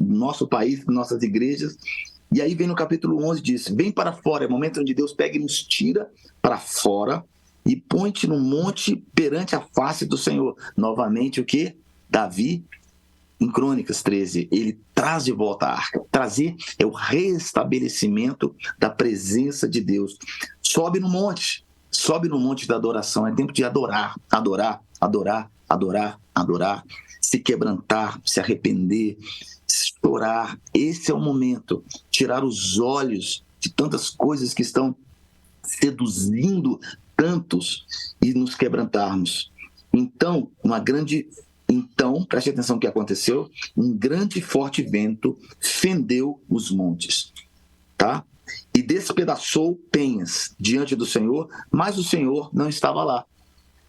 nosso país, das nossas igrejas. E aí vem no capítulo 11, diz, vem para fora, é o momento onde Deus pega e nos tira para fora e põe-te no monte perante a face do Senhor. Novamente o que? Davi, em Crônicas 13, ele traz de volta a arca. Trazer é o restabelecimento da presença de Deus. Sobe no monte da adoração. É tempo de adorar, adorar, adorar, adorar, adorar, se quebrantar, se arrepender, chorar. Esse é o momento. Tirar os olhos de tantas coisas que estão seduzindo tantos e nos quebrantarmos. Então, preste atenção no que aconteceu. Um grande e forte vento fendeu os montes, tá? E despedaçou penhas diante do Senhor, mas o Senhor não estava lá.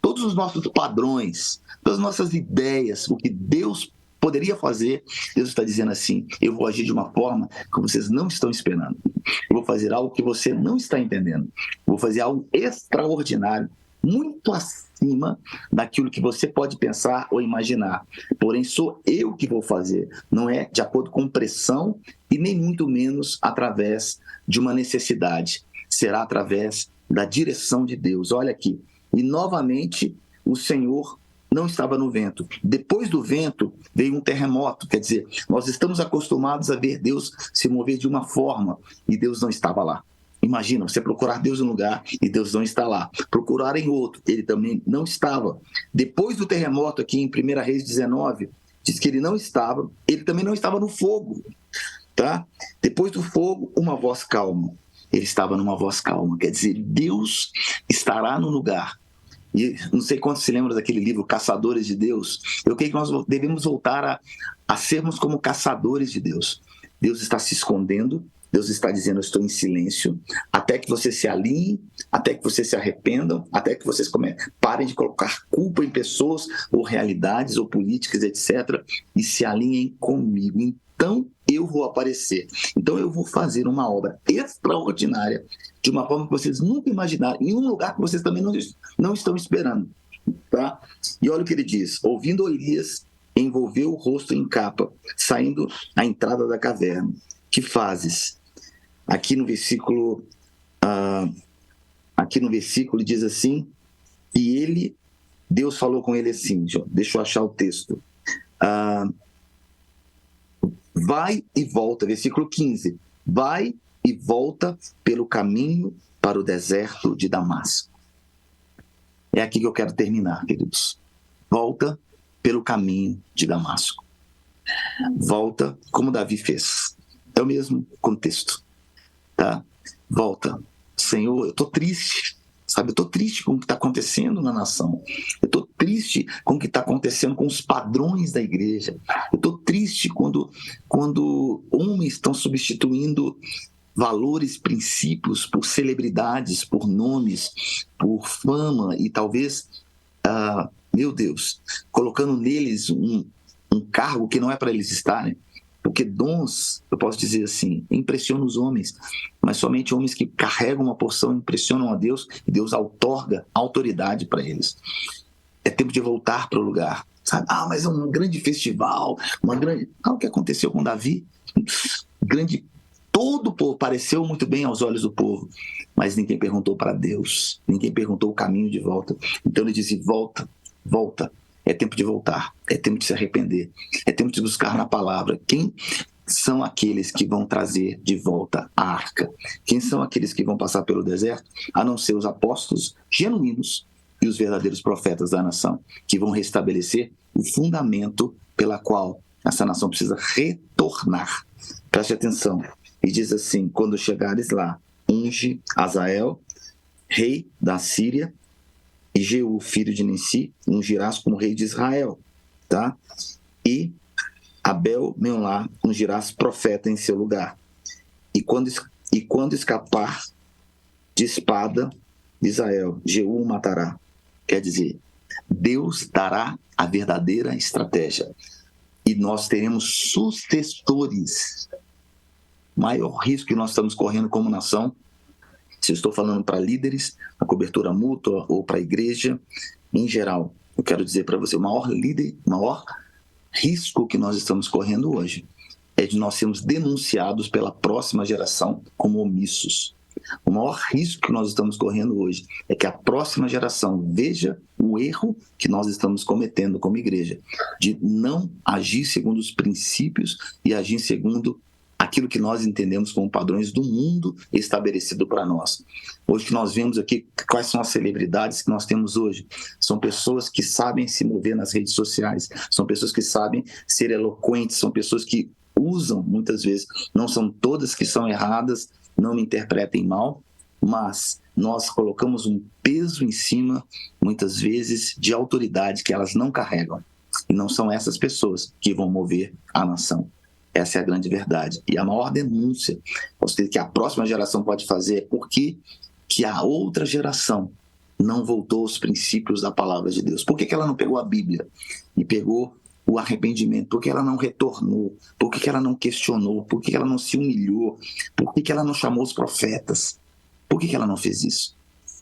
Todos os nossos padrões, todas as nossas ideias, o que Deus poderia fazer, Deus está dizendo assim, eu vou agir de uma forma que vocês não estão esperando. Eu vou fazer algo que você não está entendendo. Eu vou fazer algo extraordinário muito acima daquilo que você pode pensar ou imaginar. Porém, sou eu que vou fazer, não é de acordo com pressão e nem muito menos através de uma necessidade. Será através da direção de Deus. Olha aqui. E novamente o Senhor não estava no vento. Depois do vento veio um terremoto. Quer dizer, nós estamos acostumados a ver Deus se mover de uma forma e Deus não estava lá. Imagina, você procurar Deus em um lugar e Deus não está lá. Procurar em outro, ele também não estava. Depois do terremoto aqui em 1 Reis 19, diz que ele não estava, ele também não estava no fogo. Tá? Depois do fogo, uma voz calma. Ele estava numa voz calma. Quer dizer, Deus estará no lugar. E não sei quantos se lembram daquele livro Caçadores de Deus. Eu creio que nós devemos voltar a sermos como caçadores de Deus. Deus está se escondendo, Deus está dizendo: eu estou em silêncio, até que vocês se alinhem, até que vocês se arrependam, até que vocês parem de colocar culpa em pessoas, ou realidades, ou políticas, etc., e se alinhem comigo. Então eu vou aparecer. Então eu vou fazer uma obra extraordinária, de uma forma que vocês nunca imaginaram, em um lugar que vocês também não estão esperando. Tá? E olha o que ele diz: ouvindo Elias, envolveu o rosto em capa, saindo à entrada da caverna. Que fazes? Aqui no versículo diz assim, e Deus falou com ele assim, deixa eu achar o texto. Vai e volta, versículo 15, vai e volta pelo caminho para o deserto de Damasco. É aqui que eu quero terminar, queridos. Volta pelo caminho de Damasco. Volta como Davi fez. É o mesmo contexto. Tá? Volta. Senhor, eu estou triste. Sabe, eu estou triste com o que está acontecendo na nação. Eu estou triste com o que está acontecendo com os padrões da igreja. Eu estou triste quando homens estão substituindo valores, princípios por celebridades, por nomes, por fama e talvez, meu Deus, colocando neles um cargo que não é para eles estarem. Porque dons, eu posso dizer assim, impressionam os homens, mas somente homens que carregam uma porção impressionam a Deus e Deus outorga autoridade para eles. É tempo de voltar para o lugar. Sabe? Mas é um grande festival, o que aconteceu com Davi? Todo o povo pareceu muito bem aos olhos do povo, mas ninguém perguntou para Deus, ninguém perguntou o caminho de volta. Então ele disse: volta, volta. É tempo de voltar, é tempo de se arrepender, é tempo de buscar na palavra quem são aqueles que vão trazer de volta a arca, quem são aqueles que vão passar pelo deserto, a não ser os apóstolos genuínos e os verdadeiros profetas da nação, que vão restabelecer o fundamento pela qual essa nação precisa retornar. Preste atenção, e diz assim: quando chegares lá, unge Azael, rei da Síria, e Jeú, filho de Nissi, ungirás como rei de Israel, tá? E Abel-Meolá ungirás profeta em seu lugar. E quando escapar de espada de Israel, Jeú o matará. Quer dizer, Deus dará a verdadeira estratégia. E nós teremos sucessores. O maior risco que nós estamos correndo como nação, se eu estou falando para líderes, a cobertura mútua ou para a igreja, em geral, eu quero dizer para você, o maior risco que nós estamos correndo hoje é de nós sermos denunciados pela próxima geração como omissos. O maior risco que nós estamos correndo hoje é que a próxima geração veja o erro que nós estamos cometendo como igreja, de não agir segundo os princípios e agir segundo aquilo que nós entendemos como padrões do mundo estabelecido para nós. Hoje que nós vemos aqui, quais são as celebridades que nós temos hoje? São pessoas que sabem se mover nas redes sociais, são pessoas que sabem ser eloquentes, são pessoas que usam, muitas vezes, não são todas que são erradas, não me interpretem mal, mas nós colocamos um peso em cima, muitas vezes, de autoridade que elas não carregam. E não são essas pessoas que vão mover a nação. Essa é a grande verdade. E a maior denúncia que a próxima geração pode fazer é porque que a outra geração não voltou aos princípios da palavra de Deus. Por que ela não pegou a Bíblia e pegou o arrependimento? Por que ela não retornou? Por que ela não questionou? Por que ela não se humilhou? Por que ela não chamou os profetas? Por que ela não fez isso?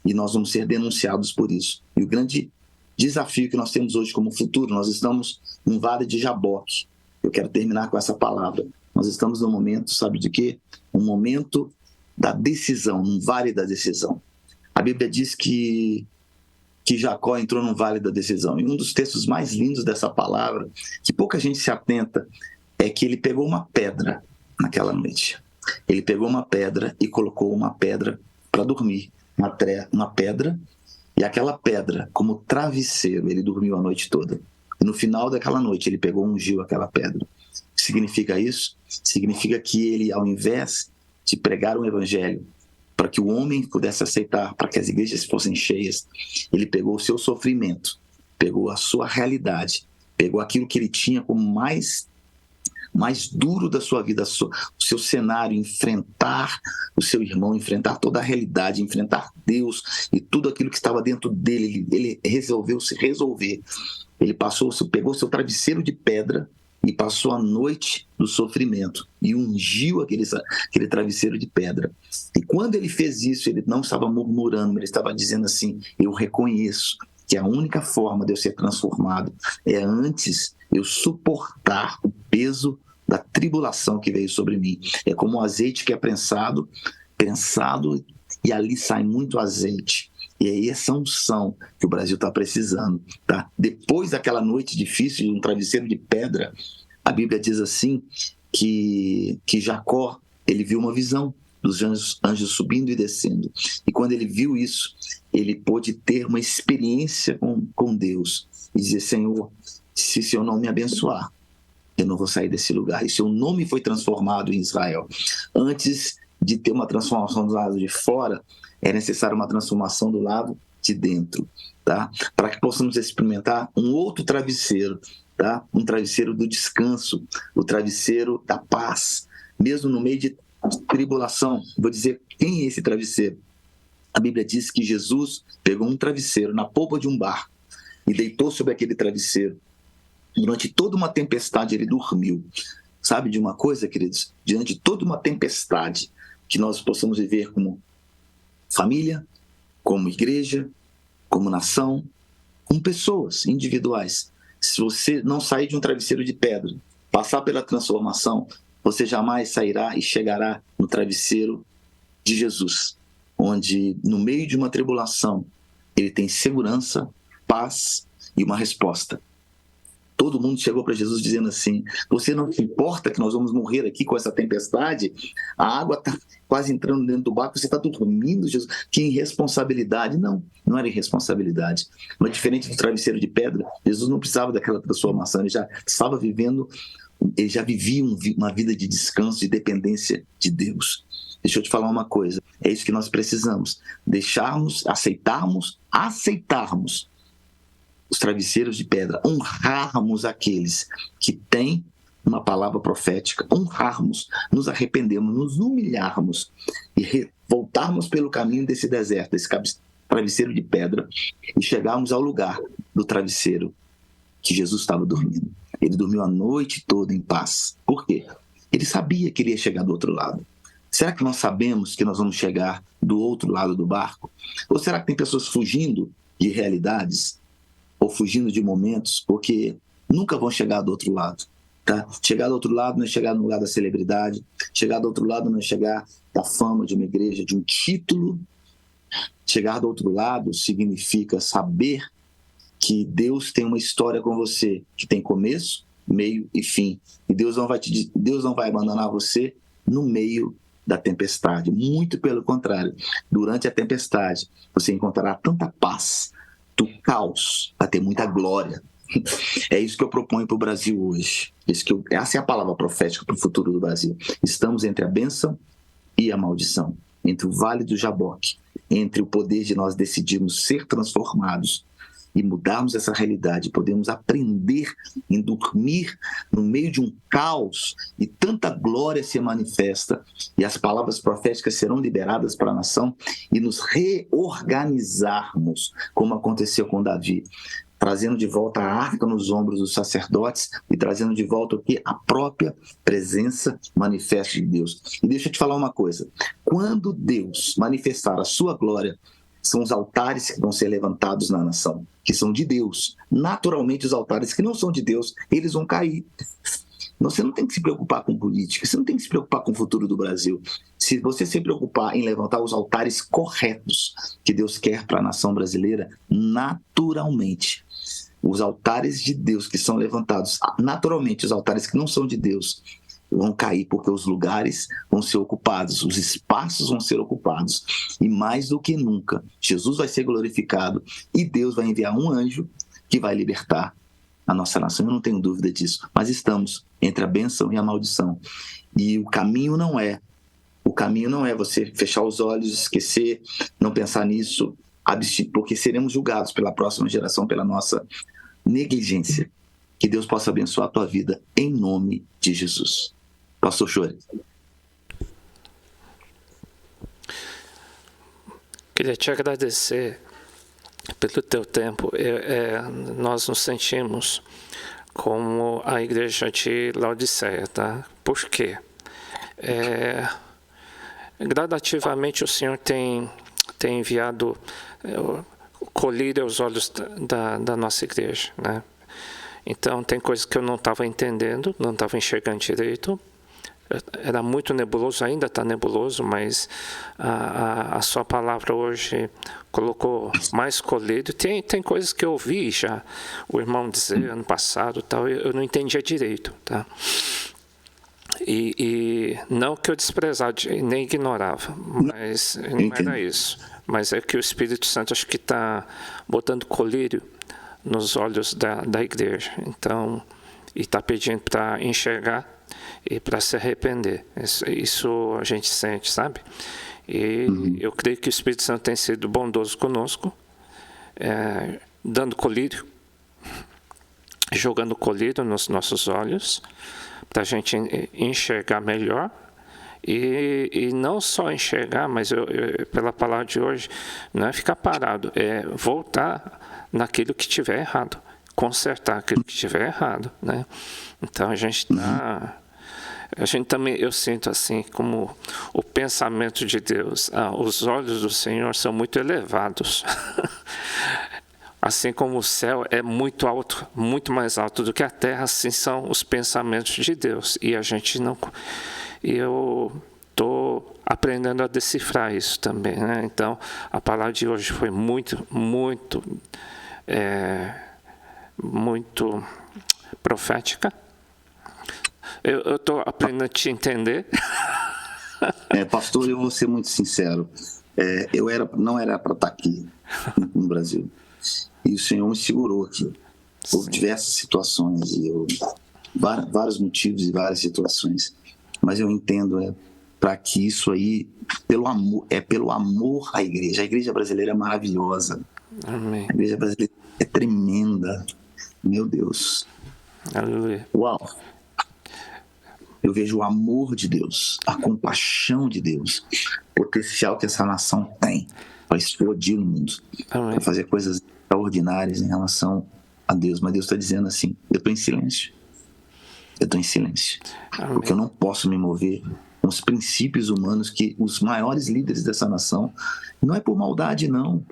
e nós vamos ser denunciados por isso. E o grande desafio que nós temos hoje como futuro, nós estamos num vale de Jaboque. Eu quero terminar com essa palavra. Nós estamos num momento, sabe de quê? Um momento da decisão, num vale da decisão. A Bíblia diz que Jacó entrou num vale da decisão. E um dos textos mais lindos dessa palavra, que pouca gente se atenta, é que ele pegou uma pedra naquela noite. Ele pegou uma pedra e colocou uma pedra para dormir. Uma pedra, e aquela pedra, como travesseiro, ele dormiu a noite toda. E no final daquela noite, ele pegou e ungiu aquela pedra. O que significa isso? Significa que ele, ao invés de pregar um evangelho, para que o homem pudesse aceitar, para que as igrejas fossem cheias, ele pegou o seu sofrimento, pegou a sua realidade, pegou aquilo que ele tinha como mais duro da sua vida, o seu cenário, enfrentar o seu irmão, enfrentar toda a realidade, enfrentar Deus e tudo aquilo que estava dentro dele. Ele resolveu se resolver. Ele pegou seu travesseiro de pedra e passou a noite do sofrimento e ungiu aquele travesseiro de pedra. E quando ele fez isso, ele não estava murmurando, ele estava dizendo assim: eu reconheço que a única forma de eu ser transformado é antes eu suportar o peso da tribulação que veio sobre mim. É como um azeite que é prensado, e ali sai muito azeite. E é essa unção que o Brasil está precisando. Tá? Depois daquela noite difícil de um travesseiro de pedra, a Bíblia diz assim que Jacó, ele viu uma visão dos anjos subindo e descendo. E quando ele viu isso, ele pôde ter uma experiência com Deus e dizer: Senhor, se o Senhor não me abençoar, eu não vou sair desse lugar. E seu nome foi transformado em Israel. Antes de ter uma transformação do lado de fora, é necessário uma transformação do lado de dentro, tá? Para que possamos experimentar um outro travesseiro, tá? Um travesseiro do descanso, o travesseiro da paz, mesmo no meio de tribulação. Vou dizer quem é esse travesseiro. A Bíblia diz que Jesus pegou um travesseiro na polpa de um barco e deitou sobre aquele travesseiro. Durante toda uma tempestade ele dormiu. Sabe de uma coisa, queridos? Diante de toda uma tempestade que nós possamos viver como família, como igreja, como nação, como pessoas individuais. Se você não sair de um travesseiro de pedra, passar pela transformação, você jamais sairá e chegará no travesseiro de Jesus, onde no meio de uma tribulação ele tem segurança, paz e uma resposta. Todo mundo chegou para Jesus dizendo assim: você não se importa que nós vamos morrer aqui com essa tempestade? A água está quase entrando dentro do barco, você está dormindo, Jesus? Que irresponsabilidade. Não era irresponsabilidade. Mas diferente do travesseiro de pedra, Jesus não precisava daquela transformação, ele já estava vivendo, ele já vivia uma vida de descanso, de dependência de Deus. Deixa eu te falar uma coisa, é isso que nós precisamos, aceitarmos os travesseiros de pedra, honrarmos aqueles que têm uma palavra profética, honrarmos, nos arrependermos, nos humilharmos e voltarmos pelo caminho desse deserto, desse travesseiro de pedra, e chegarmos ao lugar do travesseiro que Jesus estava dormindo. Ele dormiu a noite toda em paz. Por quê? Ele sabia que ele ia chegar do outro lado. Será que nós sabemos que nós vamos chegar do outro lado do barco? Ou será que tem pessoas fugindo de realidades ou fugindo de momentos porque nunca vão chegar do outro lado? Tá? Chegar do outro lado não é chegar no lugar da celebridade, chegar do outro lado não é chegar da fama de uma igreja, de um título. Chegar do outro lado significa saber que Deus tem uma história com você, que tem começo, meio e fim. E Deus não vai abandonar você no meio da tempestade. Muito pelo contrário. Durante a tempestade, você encontrará tanta paz. Do caos vai ter muita glória. É isso que eu proponho para o Brasil hoje. Essa é a palavra profética para o futuro do Brasil. Estamos entre a bênção e a maldição, entre o vale do Jaboque, entre o poder de nós decidirmos ser transformados e mudarmos essa realidade. Podemos aprender em dormir no meio de um caos e tanta glória se manifesta, e as palavras proféticas serão liberadas para a nação e nos reorganizarmos, como aconteceu com Davi, trazendo de volta a arca nos ombros dos sacerdotes e trazendo de volta o que? A própria presença manifesta de Deus. E deixa eu te falar uma coisa: quando Deus manifestar a sua glória, são os altares que vão ser levantados na nação, que são de Deus. Naturalmente, os altares que não são de Deus, eles vão cair. Você não tem que se preocupar com política, você não tem que se preocupar com o futuro do Brasil. Se você se preocupar em levantar os altares corretos que Deus quer para a nação brasileira, naturalmente, os altares de Deus que são levantados, naturalmente, os altares que não são de Deus, vão cair, porque os lugares vão ser ocupados, os espaços vão ser ocupados. E mais do que nunca, Jesus vai ser glorificado e Deus vai enviar um anjo que vai libertar a nossa nação. Eu não tenho dúvida disso. Mas estamos entre a bênção e a maldição. E o caminho não é você fechar os olhos, esquecer, não pensar nisso, porque seremos julgados pela próxima geração, pela nossa negligência. Que Deus possa abençoar a tua vida em nome de Jesus. Pastor Chore. Queria te agradecer pelo teu tempo. Nós nos sentimos como a igreja de Laodiceia, tá? Por quê? Gradativamente o Senhor tem enviado colírio aos olhos da nossa igreja, né? Então tem coisas que eu não estava entendendo, não estava enxergando direito. Era muito nebuloso, ainda está nebuloso, mas a sua palavra hoje colocou mais colírio. Tem coisas que eu ouvi já, o irmão dizer ano passado, tal, eu não entendia direito, tá? E não que eu desprezava, nem ignorava, mas não era isso. Mas é que o Espírito Santo acho que está botando colírio nos olhos da igreja. Então, e está pedindo para enxergar e para se arrepender. Isso a gente sente, sabe? E eu creio que o Espírito Santo tem sido bondoso conosco, dando colírio, jogando colírio nos nossos olhos, para a gente enxergar melhor. E não só enxergar, mas pela palavra de hoje, não é ficar parado, é voltar naquilo que estiver errado, consertar aquilo que estiver errado, né? Então a gente também, eu sinto assim, como o pensamento de Deus, os olhos do Senhor são muito elevados. Assim como o céu é muito alto, muito mais alto do que a terra, assim são os pensamentos de Deus. E a gente não... Eu estou aprendendo a decifrar isso também, né? Então, a palavra de hoje foi muito profética. Eu estou aprendendo a te entender. Pastor, eu vou ser muito sincero. Não era para estar aqui no Brasil. E o Senhor me segurou aqui. Por diversas situações. Vários motivos e várias situações. Mas eu entendo, para que isso aí, pelo amor à igreja. A igreja brasileira é maravilhosa. Amém. A igreja brasileira é tremenda. Meu Deus. Aleluia. Uau. Eu vejo o amor de Deus, a compaixão de Deus, o potencial que essa nação tem para explodir no mundo, para fazer coisas extraordinárias em relação a Deus. Mas Deus está dizendo assim, eu estou em silêncio. Porque eu não posso me mover com os princípios humanos que os maiores líderes dessa nação, não é por maldade, não.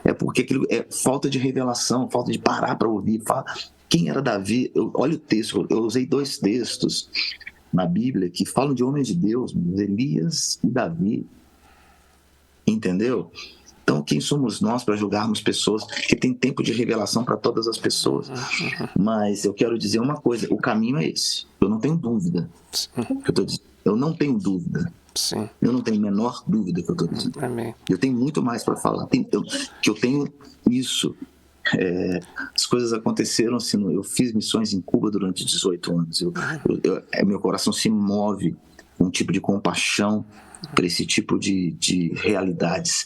É porque aquilo é falta de revelação, falta de parar para ouvir. Quem era Davi? Olha o texto, eu usei 2 textos na Bíblia que falam de homens de Deus, Elias e Davi. Entendeu? Então, quem somos nós para julgarmos pessoas que tem tempo de revelação para todas as pessoas? Mas eu quero dizer uma coisa, o caminho é esse. Eu não tenho dúvida. Eu não tenho dúvida. Sim. Eu não tenho a menor dúvida que eu estou dizendo. Amém. Eu tenho muito mais para falar. Eu tenho isso. As coisas aconteceram assim. Eu fiz missões em Cuba durante 18 anos. Meu coração se move com um tipo de compaixão para esse tipo de realidades.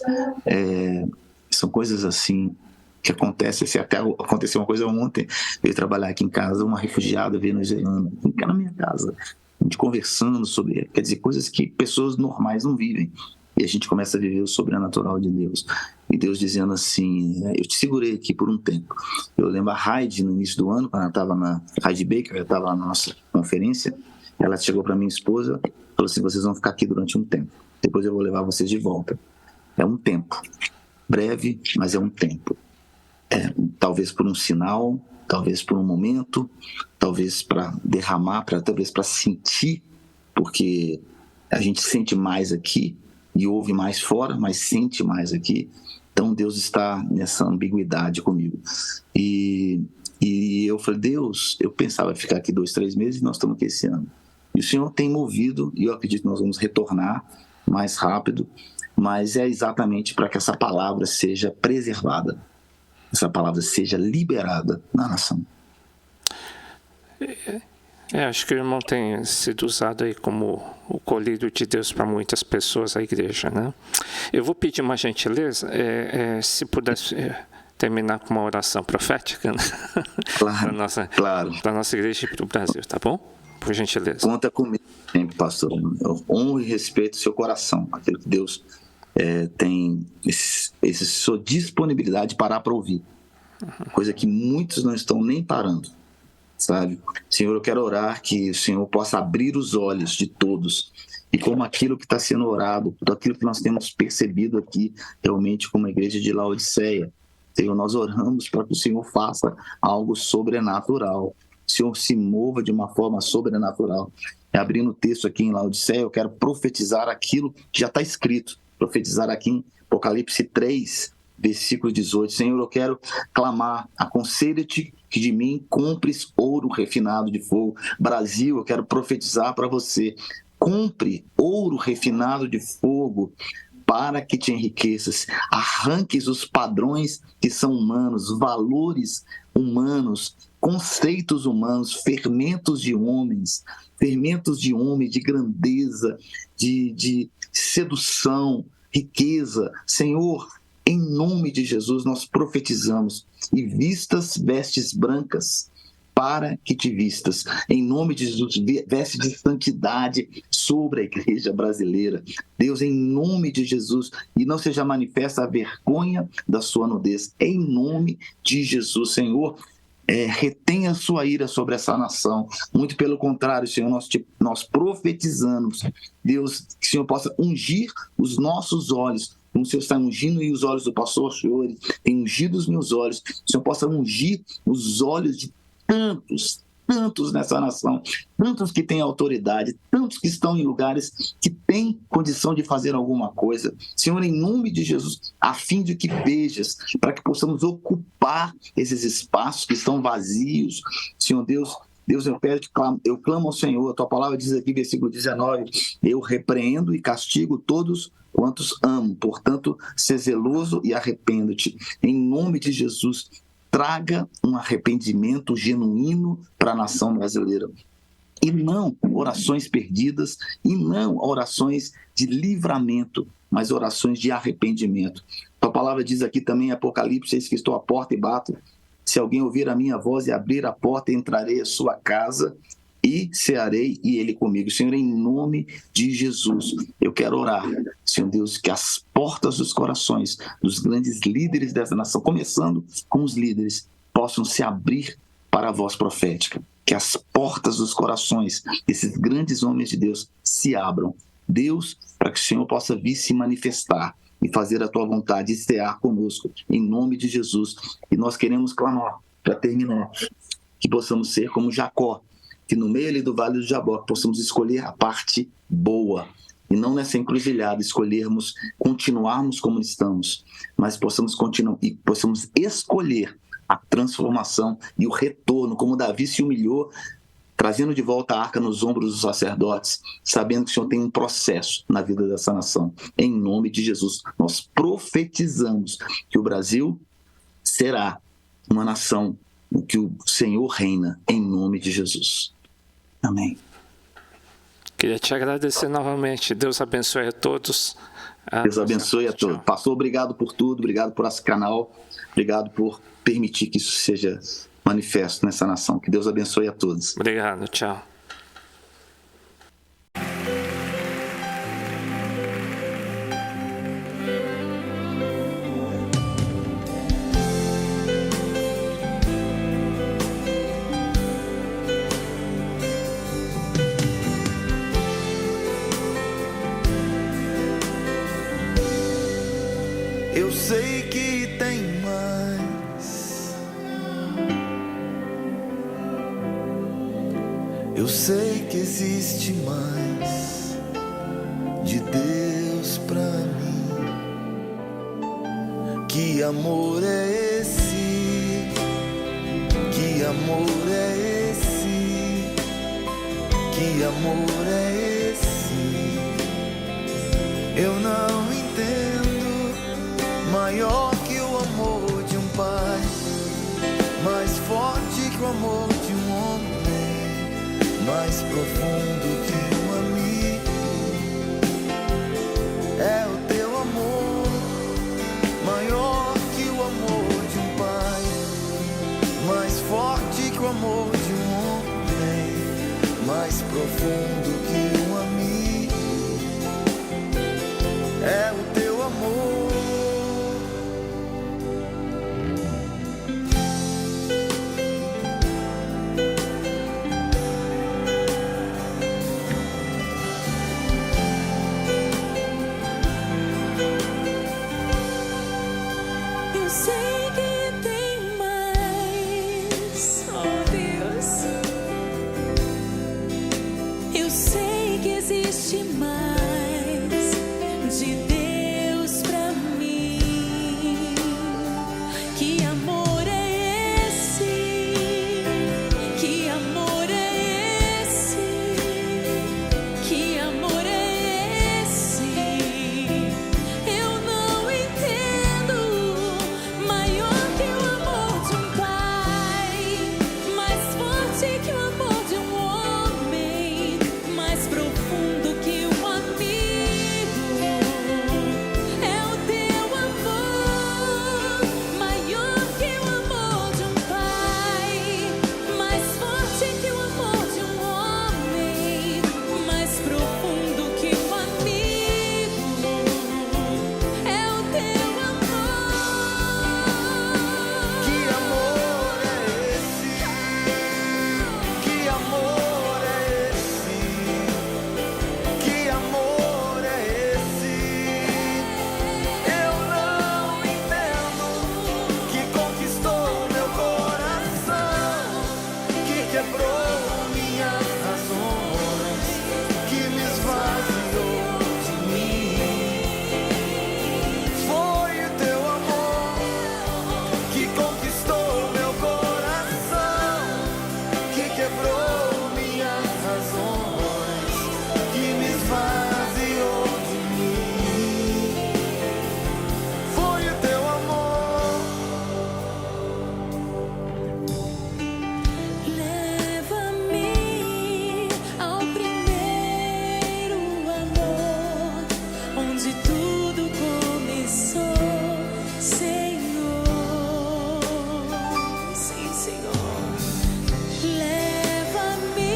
São coisas assim que acontecem. Assim, até aconteceu uma coisa ontem. Eu ia trabalhar aqui em casa, uma refugiada venezuelana, na minha casa, a gente conversando sobre, quer dizer, coisas que pessoas normais não vivem. E a gente começa a viver o sobrenatural de Deus. E Deus dizendo assim, eu te segurei aqui por um tempo. Eu lembro a Heidi, no início do ano, quando ela estava na Heidi Baker, ela estava na nossa conferência, ela chegou para minha esposa, falou assim, vocês vão ficar aqui durante um tempo. Depois eu vou levar vocês de volta. É um tempo. Breve, mas é um tempo. Talvez por um sinal, talvez por um momento, talvez para derramar, talvez para sentir, porque a gente sente mais aqui e ouve mais fora, mas sente mais aqui. Então Deus está nessa ambiguidade comigo. E eu falei, Deus, eu pensava ficar aqui 2, 3 meses e nós estamos aqui esse ano. E o Senhor tem movido, e eu acredito que nós vamos retornar mais rápido, mas é exatamente para que essa palavra seja preservada, essa palavra seja liberada na nação. Acho que o irmão tem sido usado aí como o colhido de Deus para muitas pessoas, a igreja, né? Eu vou pedir uma gentileza, se pudesse terminar com uma oração profética, né? Claro. Para a nossa igreja e para o Brasil, tá bom? Por gentileza. Conta comigo sempre, pastor. Eu honro e respeito o seu coração, aquilo que Deus tem sua disponibilidade de parar para ouvir, coisa que muitos não estão nem parando, sabe? Senhor, eu quero orar que o Senhor possa abrir os olhos de todos, e como aquilo que está sendo orado, tudo aquilo que nós temos percebido aqui, realmente como a igreja de Laodiceia, Senhor, nós oramos para que o Senhor faça algo sobrenatural, o Senhor se mova de uma forma sobrenatural. Abrindo o texto aqui em Laodiceia, eu quero profetizar aquilo que já está escrito, profetizar aqui em Apocalipse 3, versículo 18. Senhor, eu quero clamar, aconselha-te que de mim compres ouro refinado de fogo. Brasil, eu quero profetizar para você, compre ouro refinado de fogo para que te enriqueças, arranques os padrões que são humanos, valores humanos, conceitos humanos, fermentos de homens, de grandeza, de sedução, riqueza. Senhor, em nome de Jesus, nós profetizamos, e vistas vestes brancas, para que te vistas. Em nome de Jesus, veste de santidade sobre a igreja brasileira. Deus, em nome de Jesus, e não seja manifesta a vergonha da sua nudez. Em nome de Jesus, Senhor, retenha a sua ira sobre essa nação. Muito pelo contrário, Senhor, nós profetizamos, Deus, que o Senhor possa ungir os nossos olhos, como o Senhor está ungindo e os olhos do pastor Fiore, tem ungido os meus olhos, que o Senhor possa ungir os olhos de tantos nessa nação, tantos que têm autoridade, tantos que estão em lugares que têm condição de fazer alguma coisa. Senhor, em nome de Jesus, a fim de que vejas, para que possamos ocupar esses espaços que estão vazios. Senhor Deus, eu clamo ao Senhor, a tua palavra diz aqui, versículo 19, eu repreendo e castigo todos quantos amo, portanto, ser zeloso e arrependa-te. Em nome de Jesus, traga um arrependimento genuíno para a nação brasileira. E não orações perdidas, e não orações de livramento, mas orações de arrependimento. A palavra diz aqui também em Apocalipse, eis que estou à porta e bato. Se alguém ouvir a minha voz e abrir a porta, entrarei à sua casa e cearei e ele comigo. Senhor, em nome de Jesus, eu quero orar, Senhor Deus, que as portas dos corações dos grandes líderes dessa nação, começando com os líderes, possam se abrir para a voz profética. Que as portas dos corações desses grandes homens de Deus se abram. Deus, para que o Senhor possa vir se manifestar e fazer a tua vontade e cear conosco, em nome de Jesus. E nós queremos clamar, para terminar, que possamos ser como Jacó, que no meio ali do Vale do Jaboque possamos escolher a parte boa, e não nessa encruzilhada continuarmos como estamos, mas possamos escolher a transformação e o retorno, como Davi se humilhou, trazendo de volta a arca nos ombros dos sacerdotes, sabendo que o Senhor tem um processo na vida dessa nação. Em nome de Jesus, nós profetizamos que o Brasil será uma nação em que o Senhor reina, em nome de Jesus. Amém. Queria te agradecer novamente. Deus abençoe a todos. Deus abençoe a todos. Pastor, obrigado por tudo, obrigado por esse canal, obrigado por permitir que isso seja manifesto nessa nação. Que Deus abençoe a todos. Obrigado, tchau. sei que tem mais. Eu sei que existe mais de Deus pra mim. Que amor é esse? Que amor é esse? Que amor é esse? Eu não entendo. Maior que o amor de um pai, mais forte que o amor de um homem, mais profundo que um amigo. É o teu amor, maior que o amor de um pai, mais forte que o amor de um homem, mais profundo que um amigo. É o teu amor. Eu sei que tem mais, oh Deus. Eu sei que existe mais de Deus pra mim. Que amor é esse? Que amor é esse? Que amor é esse? Eu não entendo. Maior que o amor de um pai, mais forte que o amor de um homem, mais profundo que um amigo. É o teu amor, maior que o amor de um pai, mais forte que o amor de um homem, mais profundo que um amigo. É o teu amor. Que amor é esse? Que amor é esse? Que amor é esse? Eu não entendo. Que conquistou meu coração, que quebrou minhas razões, que me esvaziou de mim. Foi o teu amor que conquistou meu coração, que quebrou minhas razões, que me esvaziou de mim. Foi o teu amor. Leva-me ao primeiro amor, onde tudo começou, Senhor. Sim, Senhor. Leva-me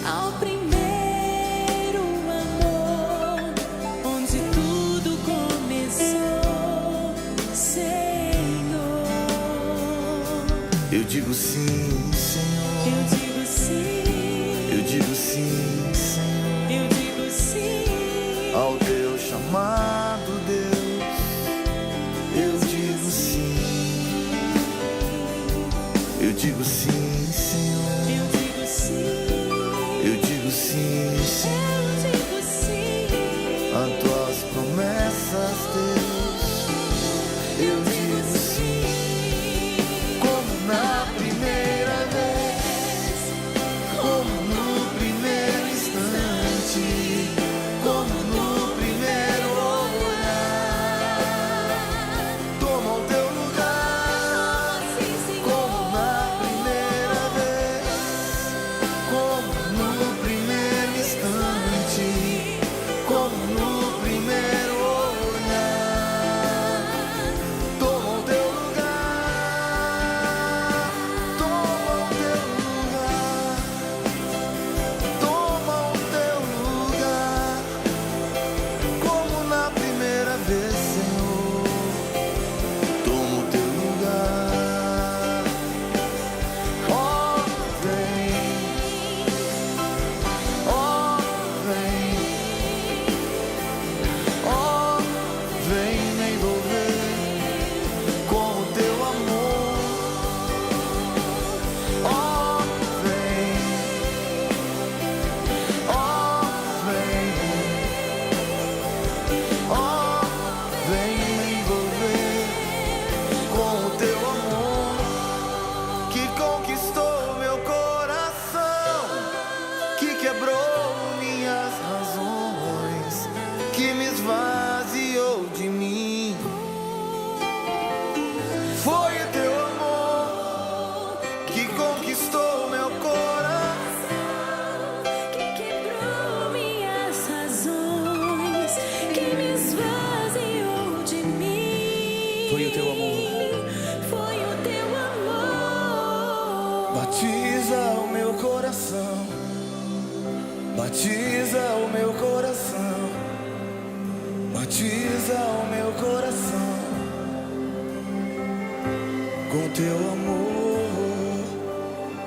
ao primeiro amor, onde tudo começou, Senhor. Eu digo sim, Senhor. Eu digo sim, Eu digo sim, Senhor. eu digo sim. Ao teu chamado, Deus, eu digo sim. Eu digo sim, Senhor. Eu digo sim, Eu digo sim, Senhor. eu digo sim. A tuas promessas, Deus, eu digo sim. Como na primeira vez, como no primeiro instante, como no primeiro olhar. Toma o teu lugar, como na primeira vez, como no primeiro instante. teu amor que conquistou meu coração, que quebrou minhas razões, que me esvaziou de mim. Foi o teu amor que conquistou meu coração, que quebrou minhas razões, que me esvaziou de mim. Foi o teu amor. Foi o teu amor. Batiza o meu coração, batiza o meu coração, batiza o meu coração com teu amor.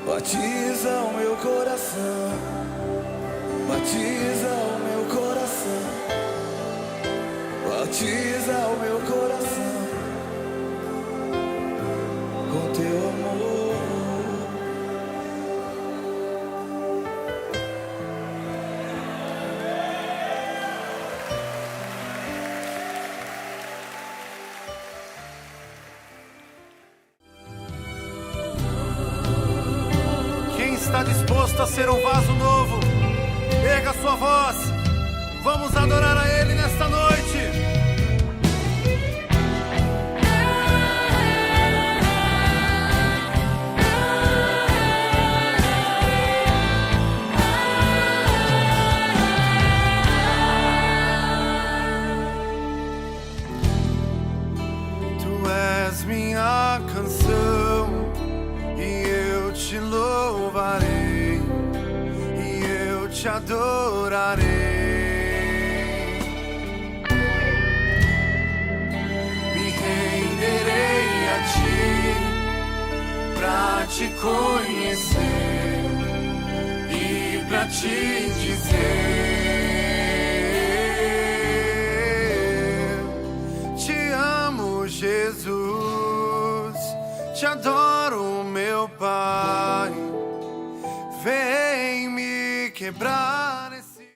Batiza o meu coração, batiza o meu coração, batiza o meu coração com teu amor. Quem está disposto a ser um vaso novo, erga sua voz. Vamos adorar a Ele nesta noite. Tu és minha canção e eu te louvarei e eu te adorarei. Me renderei a ti pra te conhecer e pra te dizer: te amo, Jesus, te adoro, meu Pai. Vem me quebrar.